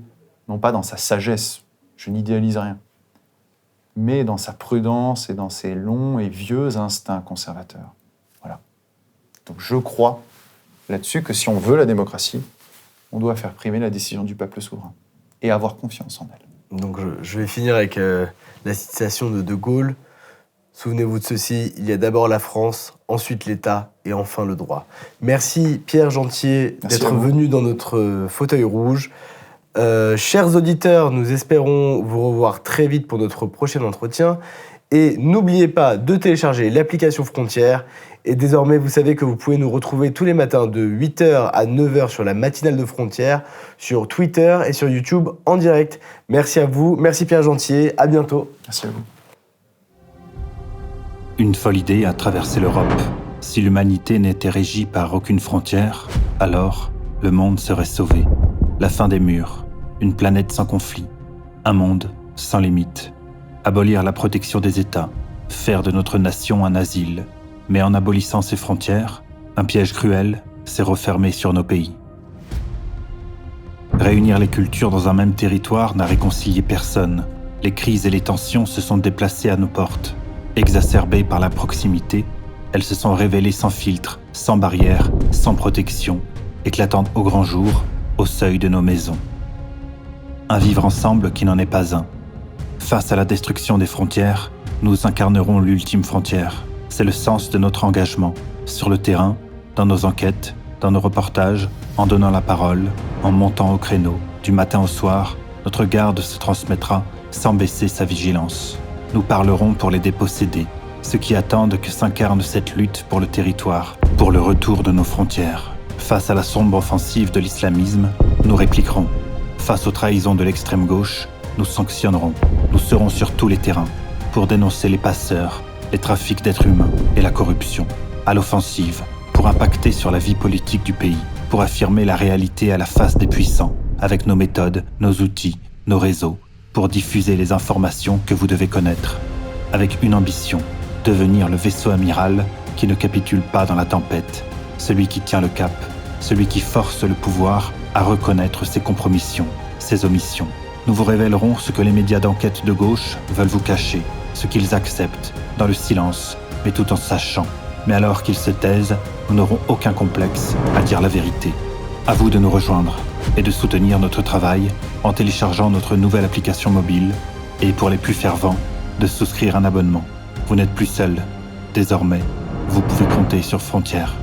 non pas dans sa sagesse. Je n'idéalise rien. mais dans sa prudence et dans ses longs et vieux instincts conservateurs. Voilà. Donc je crois là-dessus que si on veut la démocratie, on doit faire primer la décision du peuple souverain et avoir confiance en elle. Donc je vais finir avec la citation de De Gaulle. Souvenez-vous de ceci, il y a d'abord la France, ensuite l'État et enfin le droit. Merci Pierre Gentier d'être venu dans notre fauteuil rouge. Chers auditeurs, nous espérons vous revoir très vite pour notre prochain entretien. Et n'oubliez pas de télécharger l'application Frontières. Et désormais, vous savez que vous pouvez nous retrouver tous les matins de 8h à 9h sur la matinale de Frontières, sur Twitter et sur YouTube en direct. Merci à vous, merci Pierre Gentier, à bientôt. Merci à vous. Une folle idée a traversé l'Europe. Si l'humanité n'était régie par aucune frontière, alors le monde serait sauvé. La fin des murs, une planète sans conflit, un monde sans limite. Abolir la protection des États, faire de notre nation un asile. Mais en abolissant ses frontières, un piège cruel s'est refermé sur nos pays. Réunir les cultures dans un même territoire n'a réconcilié personne. Les crises et les tensions se sont déplacées à nos portes. Exacerbées par la proximité, elles se sont révélées sans filtre, sans barrière, sans protection, éclatant au grand jour, au seuil de nos maisons. Un vivre ensemble qui n'en est pas un. Face à la destruction des frontières, nous incarnerons l'ultime frontière. C'est le sens de notre engagement, sur le terrain, dans nos enquêtes, dans nos reportages, en donnant la parole, en montant au créneau. Du matin au soir, notre garde se transmettra sans baisser sa vigilance. Nous parlerons pour les dépossédés, ceux qui attendent que s'incarne cette lutte pour le territoire, pour le retour de nos frontières. Face à la sombre offensive de l'islamisme, nous répliquerons. Face aux trahisons de l'extrême gauche, nous sanctionnerons. Nous serons sur tous les terrains pour dénoncer les passeurs, les trafics d'êtres humains et la corruption. À l'offensive, pour impacter sur la vie politique du pays, pour affirmer la réalité à la face des puissants, avec nos méthodes, nos outils, nos réseaux, pour diffuser les informations que vous devez connaître. Avec une ambition, devenir le vaisseau amiral qui ne capitule pas dans la tempête, celui qui tient le cap, celui qui force le pouvoir à reconnaître ses compromissions, ses omissions. Nous vous révélerons ce que les médias d'enquête de gauche veulent vous cacher, ce qu'ils acceptent, dans le silence, mais tout en sachant. Mais alors qu'ils se taisent, nous n'aurons aucun complexe à dire la vérité. À vous de nous rejoindre et de soutenir notre travail en téléchargeant notre nouvelle application mobile et, pour les plus fervents, de souscrire un abonnement. Vous n'êtes plus seul. Désormais, vous pouvez compter sur Frontières.